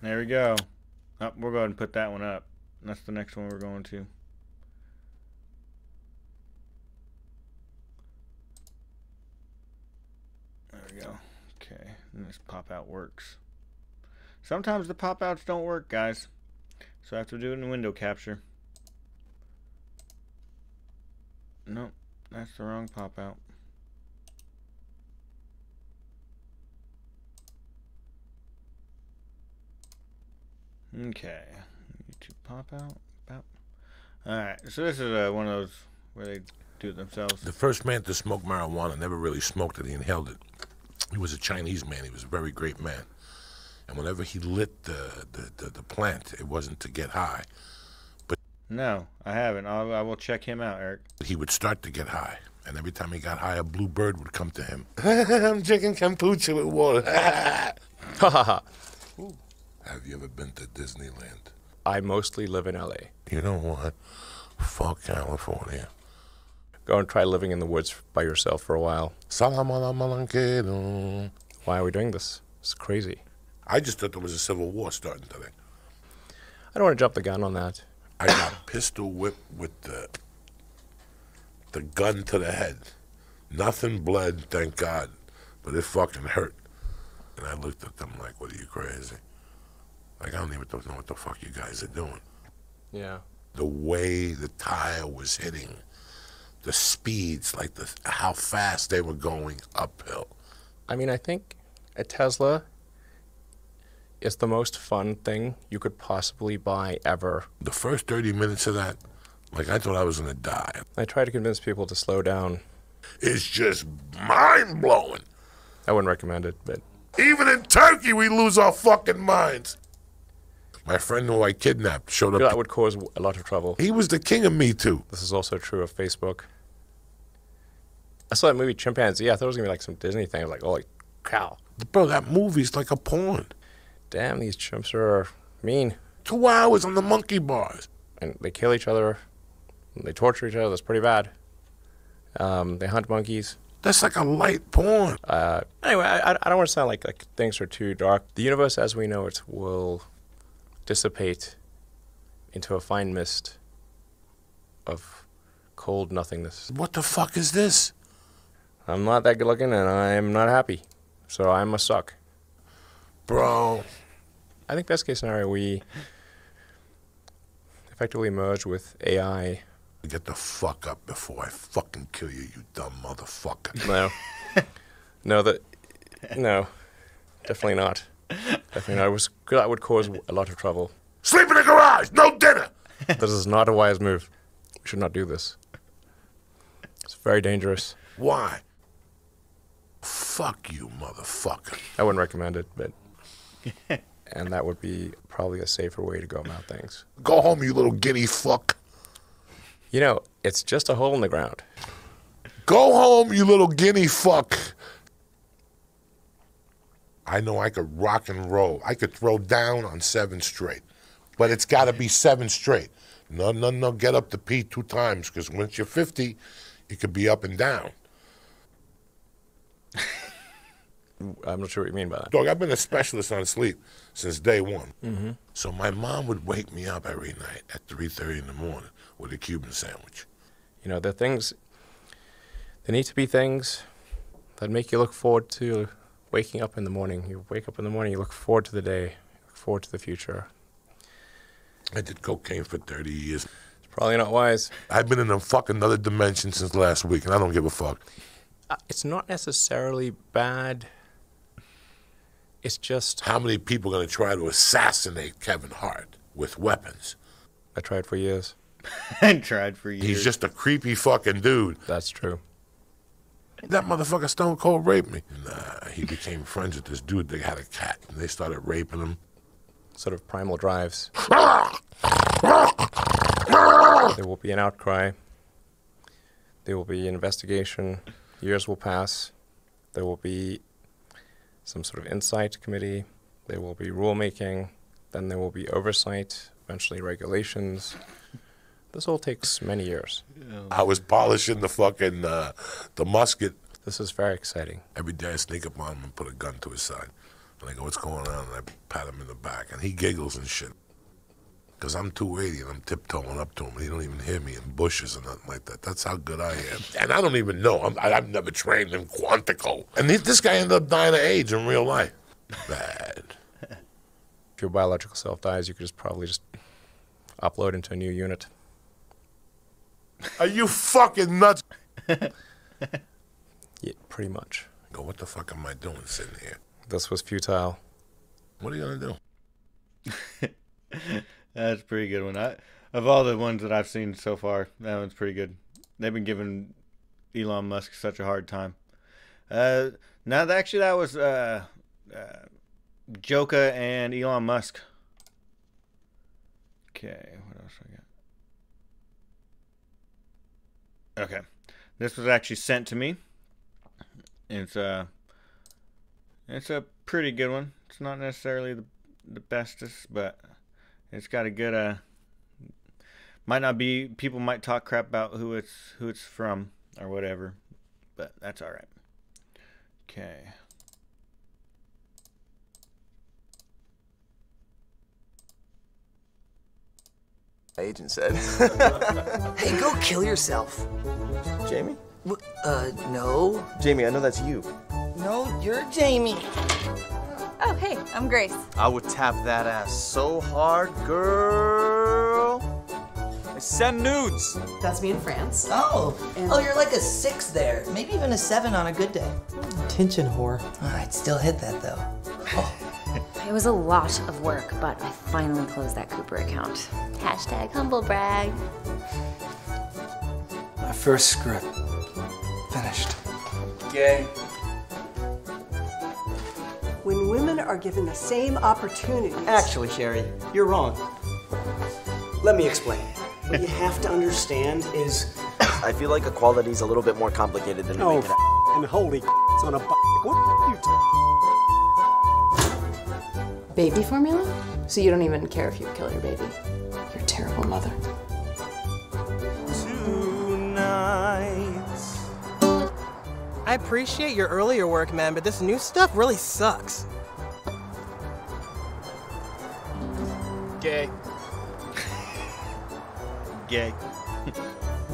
There we go. Oh, we'll go ahead and put that one up. That's the next one we're going to. There we go. Okay, and this pop-out works. Sometimes the pop-outs don't work, guys. So I have to do it in window capture. Nope, that's the wrong pop-out. Okay, YouTube pop out. Alright, so this is one of those where they do it themselves. The first man to smoke marijuana never really smoked it, he inhaled it. He was a Chinese man. He was a very great man. And whenever he lit the plant, it wasn't to get high. But no, I haven't. I will check him out, Eric. He would start to get high. And every time he got high, a blue bird would come to him. I'm drinking kombucha with water. Have you ever been to Disneyland? I mostly live in LA. You know what? Fuck California. Go and try living in the woods by yourself for a while. Why are we doing this? It's crazy. I just thought there was a civil war starting today. I don't want to jump the gun on that. I got pistol whipped with the gun to the head. Nothing bled, thank God, but it fucking hurt. And I looked at them like, what are you, crazy? Like, I don't even know what the fuck you guys are doing. Yeah. The way the tire was hitting, the speeds, like how fast they were going uphill. I mean, I think a Tesla is the most fun thing you could possibly buy ever. The first 30 minutes of that, like, I thought I was gonna die. I try to convince people to slow down. It's just mind-blowing. I wouldn't recommend it, but... Even in Turkey, we lose our fucking minds. My friend who I kidnapped showed up. That would cause a lot of trouble. He was the king of Me Too. This is also true of Facebook. I saw that movie Chimpanzee. I thought it was going to be like some Disney thing. I was like, holy cow. Bro, that movie's like a porn. Damn, these chimps are mean. 2 hours on the monkey bars. And they kill each other. They torture each other. That's pretty bad. They hunt monkeys. That's like a light porn. Anyway, I don't want to sound like things are too dark. The universe as we know it will dissipate into a fine mist of cold nothingness. What the fuck is this? I'm not that good looking and I'm not happy. So I must suck. Bro. I think best case scenario, we effectively merge with AI. Get the fuck up before I fucking kill you, you dumb motherfucker. No. No, definitely not. Definitely not. That would cause a lot of trouble. Sleep in the garage, no dinner! This is not a wise move. We should not do this. It's very dangerous. Why? Fuck you, motherfucker. I wouldn't recommend it, but... And that would be probably a safer way to go about things. Go home, you little guinea fuck. You know, it's just a hole in the ground. Go home, you little guinea fuck. I know I could rock and roll. I could throw down on 7 straight. But it's got to be 7 straight. No, get up to P 2 times, because once you're 50, you could be up and down. I'm not sure what you mean by that. Dog, I've been a specialist on sleep since day one. Mm-hmm. So my mom would wake me up every night at 3:30 in the morning with a Cuban sandwich. You know, there need to be things that make you look forward to waking up in the morning. You wake up in the morning, you look forward to the day, look forward to the future. I did cocaine for 30 years. It's probably not wise. I've been in a fucking other dimension since last week, and I don't give a fuck. It's not necessarily bad. It's just... How many people are going to try to assassinate Kevin Hart with weapons? I tried for years. I tried for years. He's just a creepy fucking dude. That's true. That motherfucker Stone Cold raped me. Nah, he became friends with this dude. They had a cat, and they started raping him. Sort of primal drives. There will be an outcry. There will be an investigation. Years will pass. There will be some sort of insight committee. There will be rulemaking. Then there will be oversight, eventually regulations. This all takes many years. I was polishing the fucking, the musket. This is very exciting. Every day I sneak up on him and put a gun to his side. And I go, what's going on? And I pat him in the back. And he giggles and shit. Because I'm 280 and I'm tiptoeing up to him. And he don't even hear me in bushes or nothing like that. That's how good I am. And I don't even know. I've never trained in Quantico. And this guy ended up dying of AIDS in real life. Bad. If your biological self dies, you could probably just upload into a new unit. Are you fucking nuts? Yeah, pretty much. Go, what the fuck am I doing sitting here? This was futile. What are you going to do? That's a pretty good one. Of all the ones that I've seen so far, that one's pretty good. They've been giving Elon Musk such a hard time. No, actually, that was Joka and Elon Musk. Okay, what else I got? Okay, this was actually sent to me. It's a pretty good one. It's not necessarily the bestest, but it's got a good might not be, people might talk crap about who it's from or whatever, but that's all right. Okay. Agent said. Hey, go kill yourself. Jamie? No. Jamie, I know that's you. No, you're Jamie. Oh, hey, I'm Grace. I would tap that ass so hard, girl. I send nudes. That's me in France. Oh, you're like a 6 there. Maybe even a 7 on a good day. Attention whore. I'd still hit that though. It was a lot of work, but I finally closed that Cooper account. Hashtag humble brag. My first script. Finished. Gay. When women are given the same opportunities... Actually, Sherry, you're wrong. Let me explain. What you have to understand is... I feel like equality's a little bit more complicated than Oh, we make it out. and holy son of a... What you Baby formula? So you don't even care if you kill your baby. You're a terrible mother. I appreciate your earlier work, man, but this new stuff really sucks. Gay. Gay.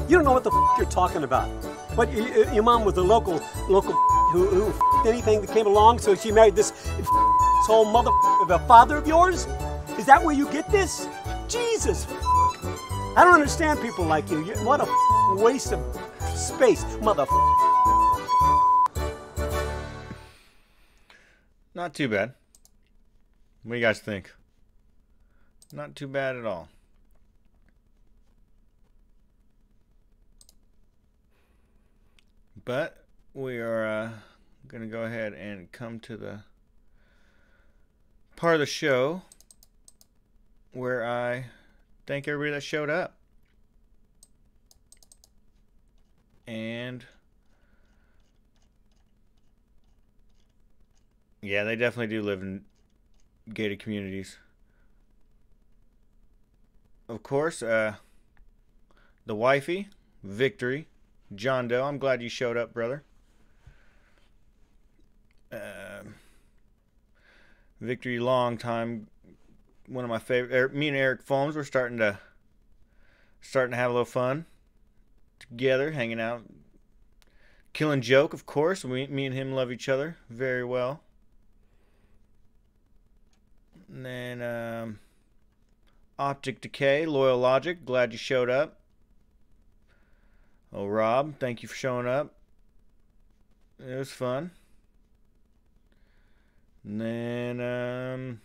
You don't know what the you're talking about. What, your mom was a local who anything that came along, so she married this whole mother of a father of yours? Is that where you get this? Jesus. I don't understand people like you. What a waste of space, mother. Not too bad. What do you guys think? Not too bad at all. But we are going to go ahead and come to the part of the show where I thank everybody that showed up. And yeah, they definitely do live in gated communities. Of course, the wifey, Victory, John Doe. I'm glad you showed up, brother. Victory, long time, one of my favorite. Me and Eric Foams, we're starting to have a little fun together, hanging out. Killing Joke, of course. Me and him love each other very well. And then Optic Decay, Loyal Logic, glad you showed up. Oh, Rob, thank you for showing up. It was fun. And then,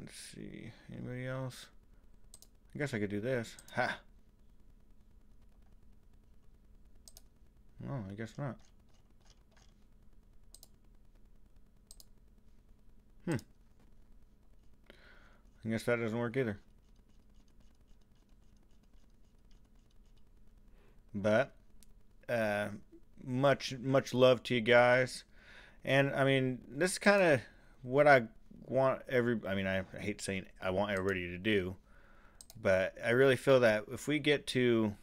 let's see, anybody else? I guess I could do this. Ha! Oh, I guess not. I guess that doesn't work either. But much love to you guys. And I mean, this is kind of what I want I hate saying I want everybody to do, but I really feel that if we get to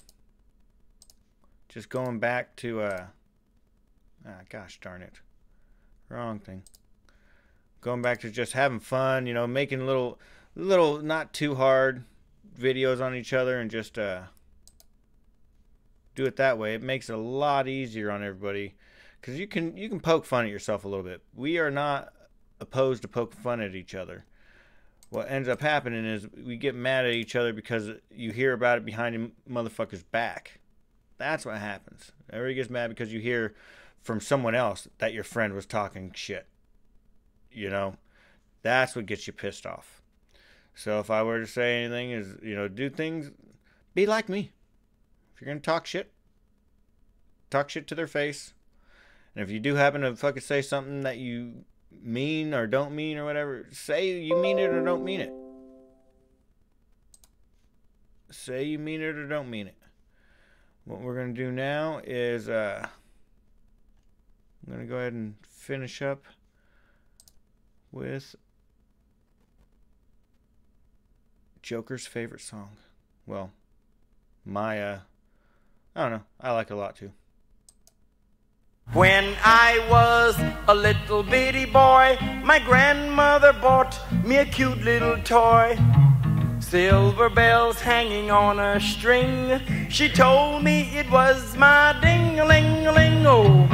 just going back to gosh darn it, wrong thing, going back to just having fun, you know, making little not too hard videos on each other, and just do it that way. It makes it a lot easier on everybody, because you can poke fun at yourself a little bit. We are not opposed to poking fun at each other. What ends up happening is we get mad at each other because you hear about it behind a motherfucker's back. That's what happens. Everybody gets mad because you hear from someone else that your friend was talking shit. You know, that's what gets you pissed off. So if I were to say anything, is, you know, do things, be like me. If you're going to talk shit to their face. And if you do happen to fucking say something that you mean or don't mean or whatever, say you mean it or don't mean it. Say you mean it or don't mean it. What we're going to do now is I'm going to go ahead and finish up with Joker's favorite song. Well, my, I don't know. I like it a lot too. When I was a little bitty boy, my grandmother bought me a cute little toy. Silver bells hanging on a string. She told me it was my ding-a-ling-a-ling-o.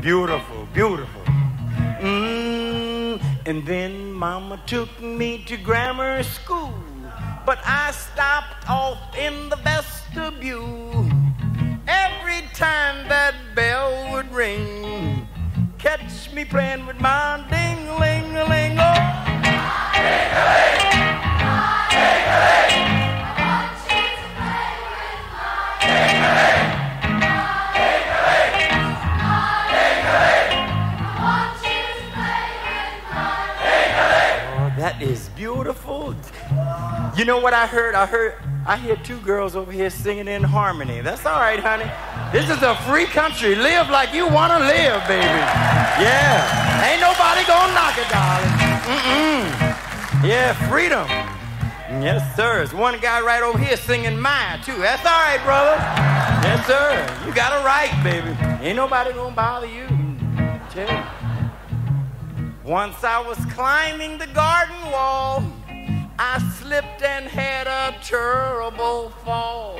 Beautiful, beautiful. And then Mama took me to grammar school, but I stopped off in the vestibule. Every time that bell would ring, catch me playing with my ding-a-ling-a-ling-o. That is beautiful. You know what I heard? I hear two girls over here singing in harmony. That's all right, honey. This is a free country. Live like you want to live, baby. Yeah. Ain't nobody gonna knock it, darling. Yeah, freedom. Yes, sir. There's one guy right over here singing mine, too. That's all right, brother. Yes, sir. You got it right, baby. Ain't nobody gonna bother you. Tell you. Once I was climbing the garden wall, I slipped and had a terrible fall.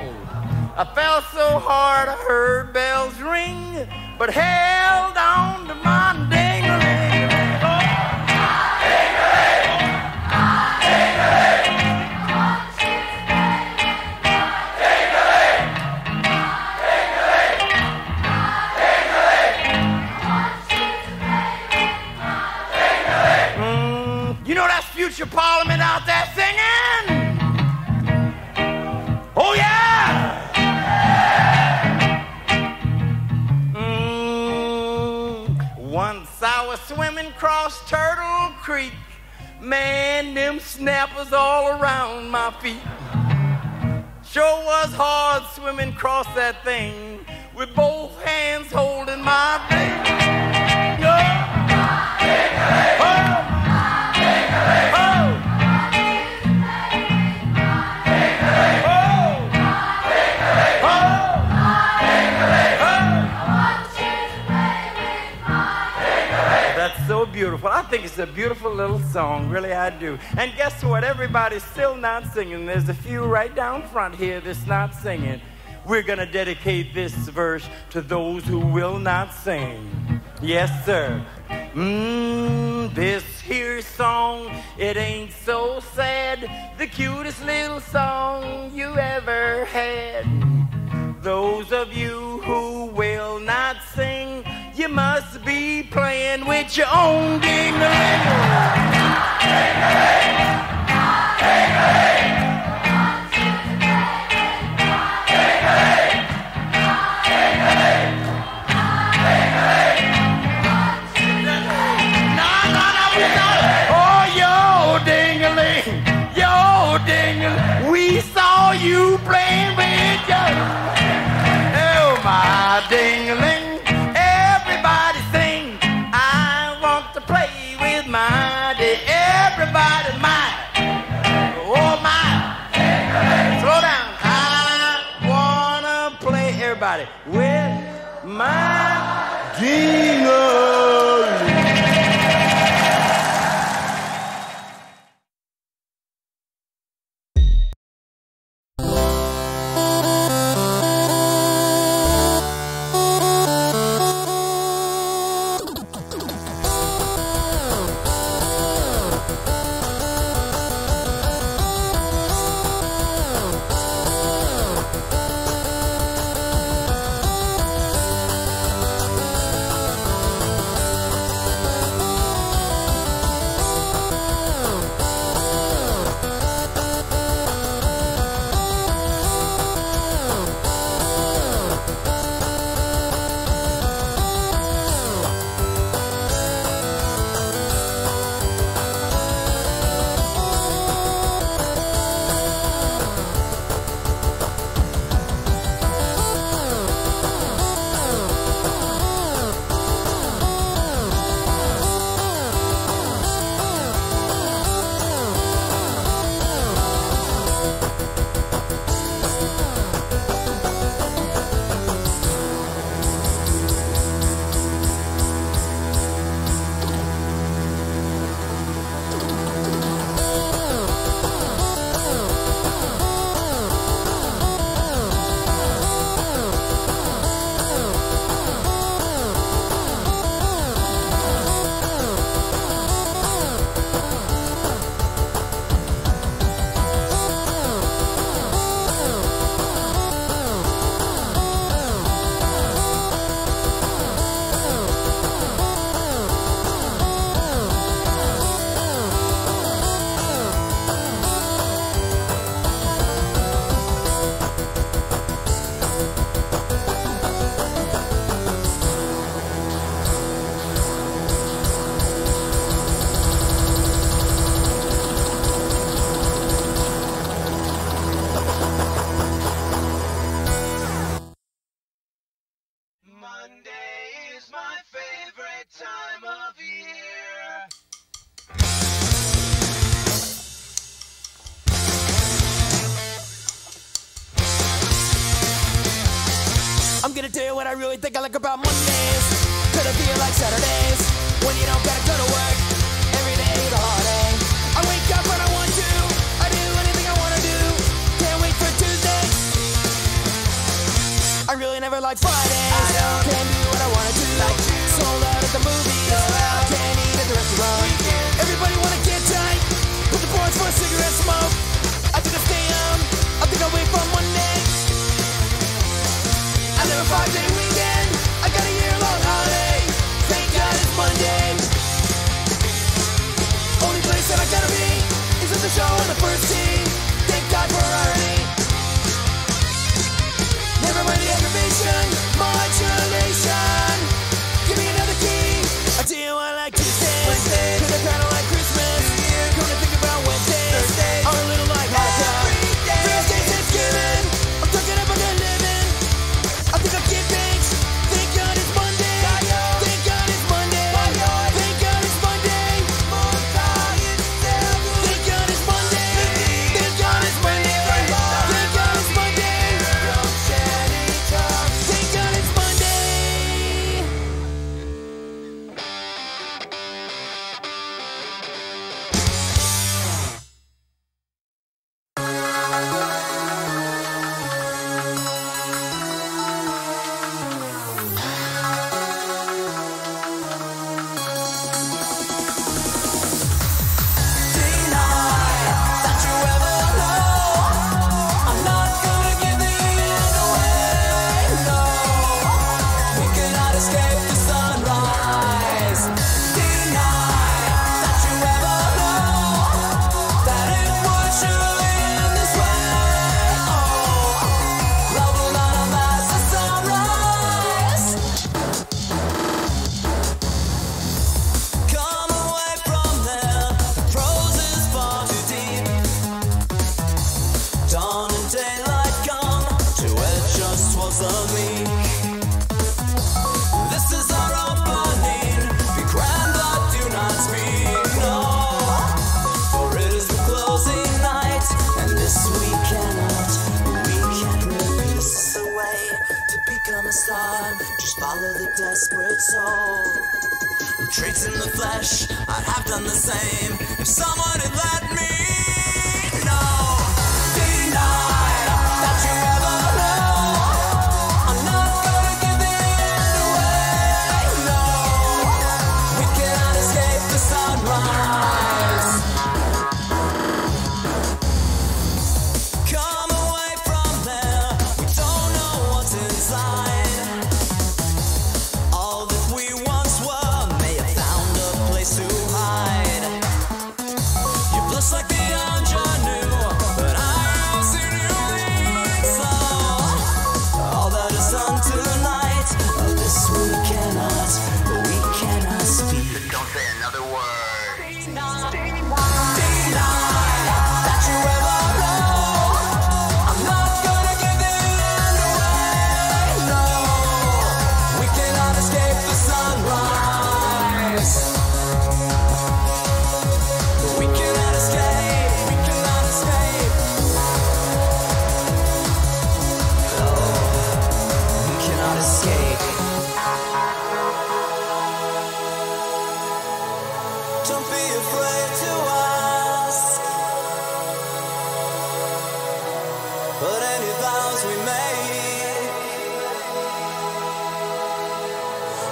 I fell so hard I heard bells ring, but held on to my ding-a-ling-a-ling. You know that's future Parliament out there singing? Oh, yeah! Once I was swimming across Turtle Creek. Man, them snappers all around my feet. Sure was hard swimming across that thing with both hands holding my thing. That's so beautiful. I think it's a beautiful little song, really I do. And guess what? Everybody's still not singing. There's a few right down front here that's not singing. We're gonna dedicate this verse to those who will not sing. Yes, sir. This here song, it ain't so sad. The cutest little song you ever had. Those of you who will not sing, you must be playing with your own ding-a-ling. We saw you playing with your, oh my ding-a-ling. Everybody sing, I want to play with my ding. Everybody mine, oh my. Slow down. I wanna play, everybody, with my ding-a-ling. really think I like about Mondays? Could it feel like Saturdays when you don't gotta go to work? Every day is a holiday. I wake up when I want to. I do anything I wanna do. Can't wait for Tuesday. I really never like Fridays. Can't do what I wanna do. Sold out at the movies. Can't eat at the restaurant. Everybody wanna get tight. Put the boards for a cigarette smoke. I think I'll stay home. I think I'll wait for Monday. I live a 5-day weekend. I got a year-long holiday. Thank God it's Monday. Only place that I gotta be is at the show on the first tee. Thank God for irony. Never mind the aggravation, modulation. Give me another key. I tell you I like Tuesdays, cause I kinda like Christmas. Come to think about Wednesdays, are a little like Hanukkah. Thursday's Thanksgiving, I'm talking about good living. I think I'll get thanks. Thank God it's Monday. Thank God it's Monday. Thank God it's Monday. Thank God it's Monday. Thank God it's Monday. Thank God it's Monday. Thank God it's Monday. Just follow the desperate soul. Traits in the flesh, I'd have done the same if someone had let me know. Deny that you ever know. I'm not gonna give the end away. No, we cannot escape the sunrise. Come away from there. We don't know what's inside. Like the ingenue, but I have seen you lead. So all that is done tonight, this we cannot speak. Don't say another word. Deny that you ever know. I'm not gonna give the end away. No, we cannot escape the sunrise. We cannot escape, we cannot escape. No, we cannot escape. Don't be afraid to ask. But any vows we make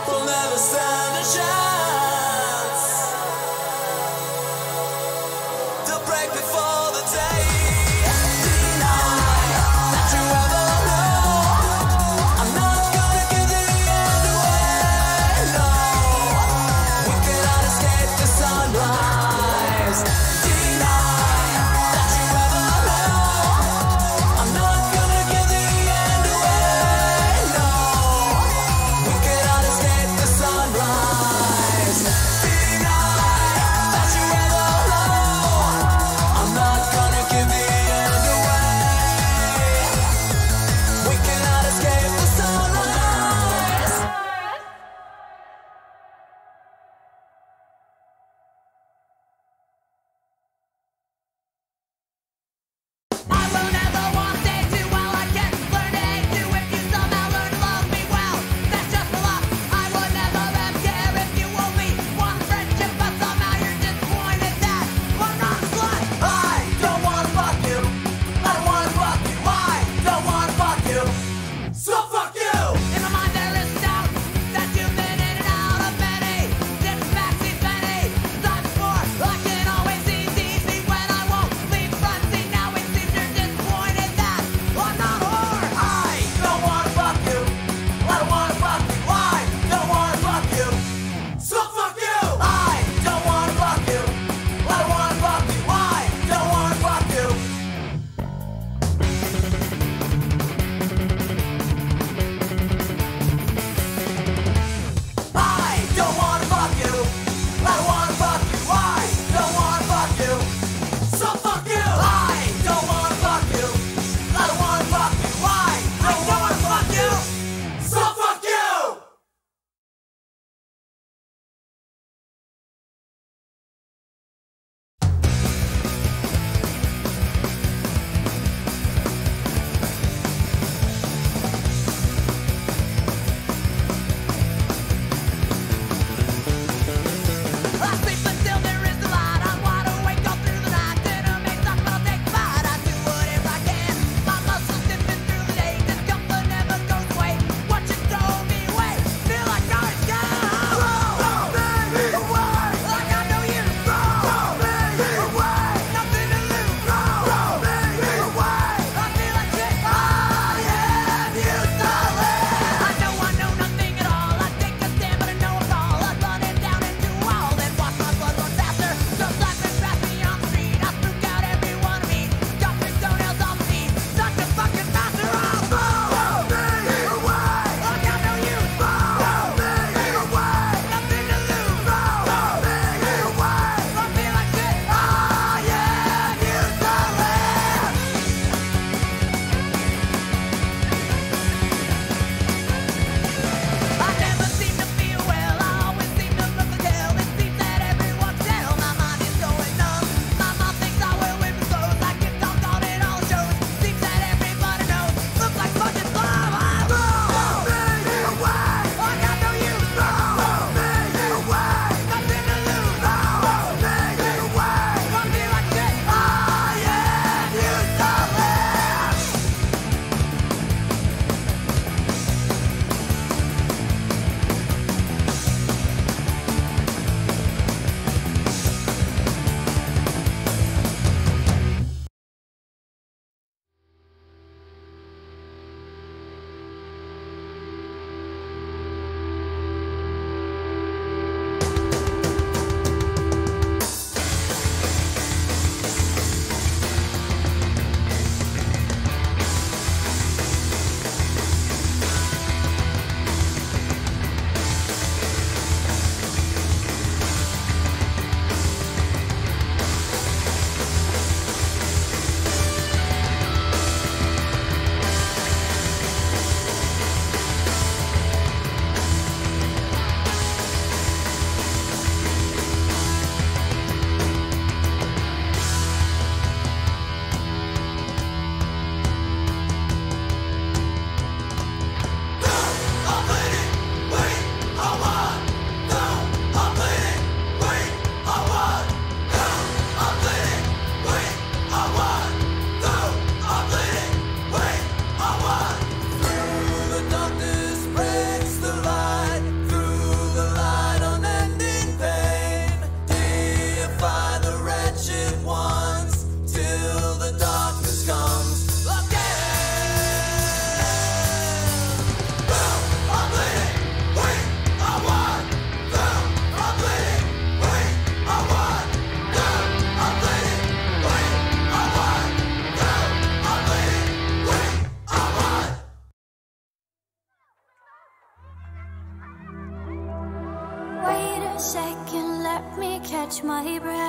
will never stand a chance. They'll break before the day. Deny that you ever know. I'm not gonna give the end away. No, we cannot escape the sunrise. Deny that you ever know. I'm not gonna give the end away. No, we cannot escape the sunrise. Deny that you ever know. I'm not gonna give the end away. We cannot escape the sunrise.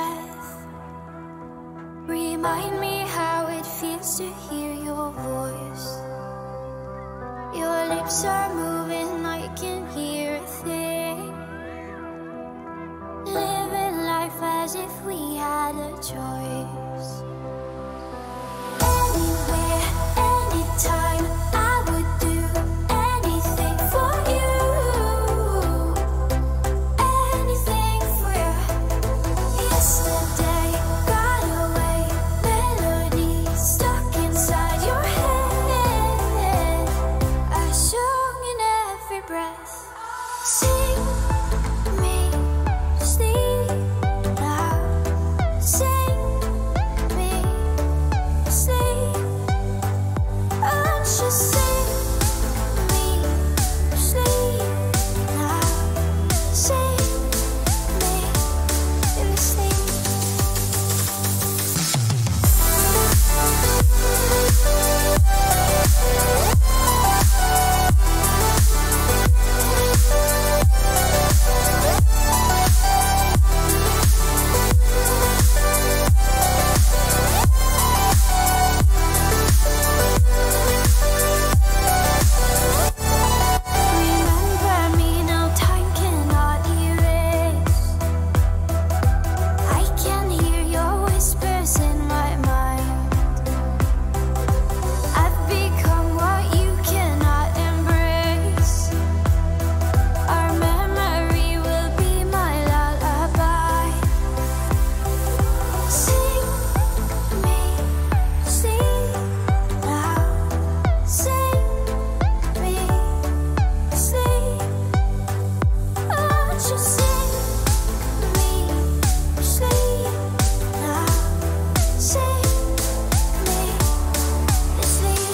breath. Remind me how it feels to hear your voice. Your lips are moving, I can hear a thing. Living life as if we had a choice. Anywhere, anytime, I would do anything for you. Anything for you. Yesterday got away, melody stuck inside your head. I sung in every breath. Sing me sleep now. Sing me sleep. Oh, just sing me sleep now. Sing me sleep. Remember me, no time cannot erase. I can hear your whispers in my mind. I've become what you cannot embrace. Our memory will be my lullaby. Sing me sleep now. Sing me sleep. Oh, just sing me sleep now. Sing me sleep.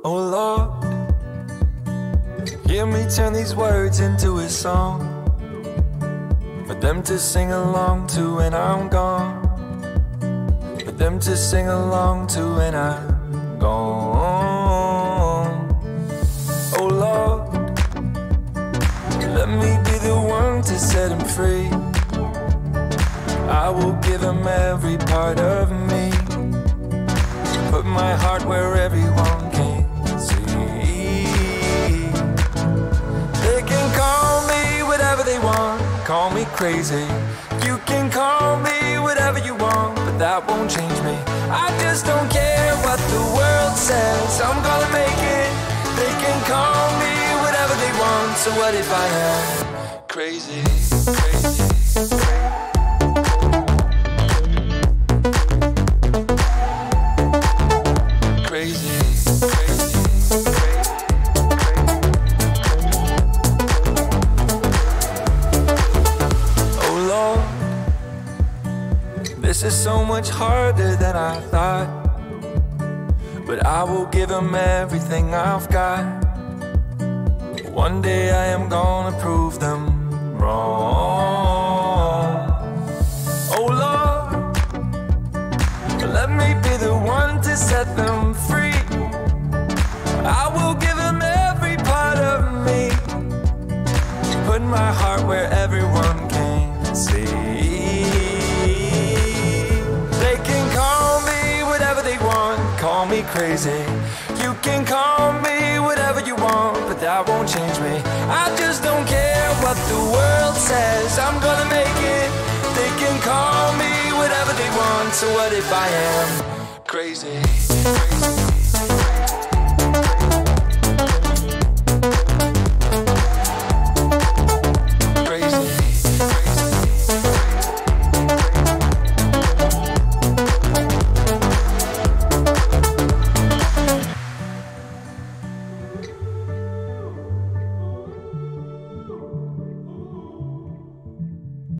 Oh Lord, hear me turn these words into a song for them to sing along to when I'm gone, for them to sing along to when I'm gone. Oh Lord, let me be the one to set him free. I will give him every part of me, put my heart where everyone can see. They can call me whatever they want, call me crazy. You can call me whatever you want, but that won't change me. I just don't care what the world says, I'm gonna make it. They can call me whatever they want, so what if I am crazy, crazy? This is so much harder than I thought, but I will give him everything I've got. One day I am gonna prove them wrong. Oh Lord, let me be the one to set them free. I will give him every part of me, put my heart where everyone can see. Call me crazy, you can call me whatever you want, but that won't change me. I just don't care what what the world says. I'm gonna make it. They can call me whatever they want. So what if I am crazy?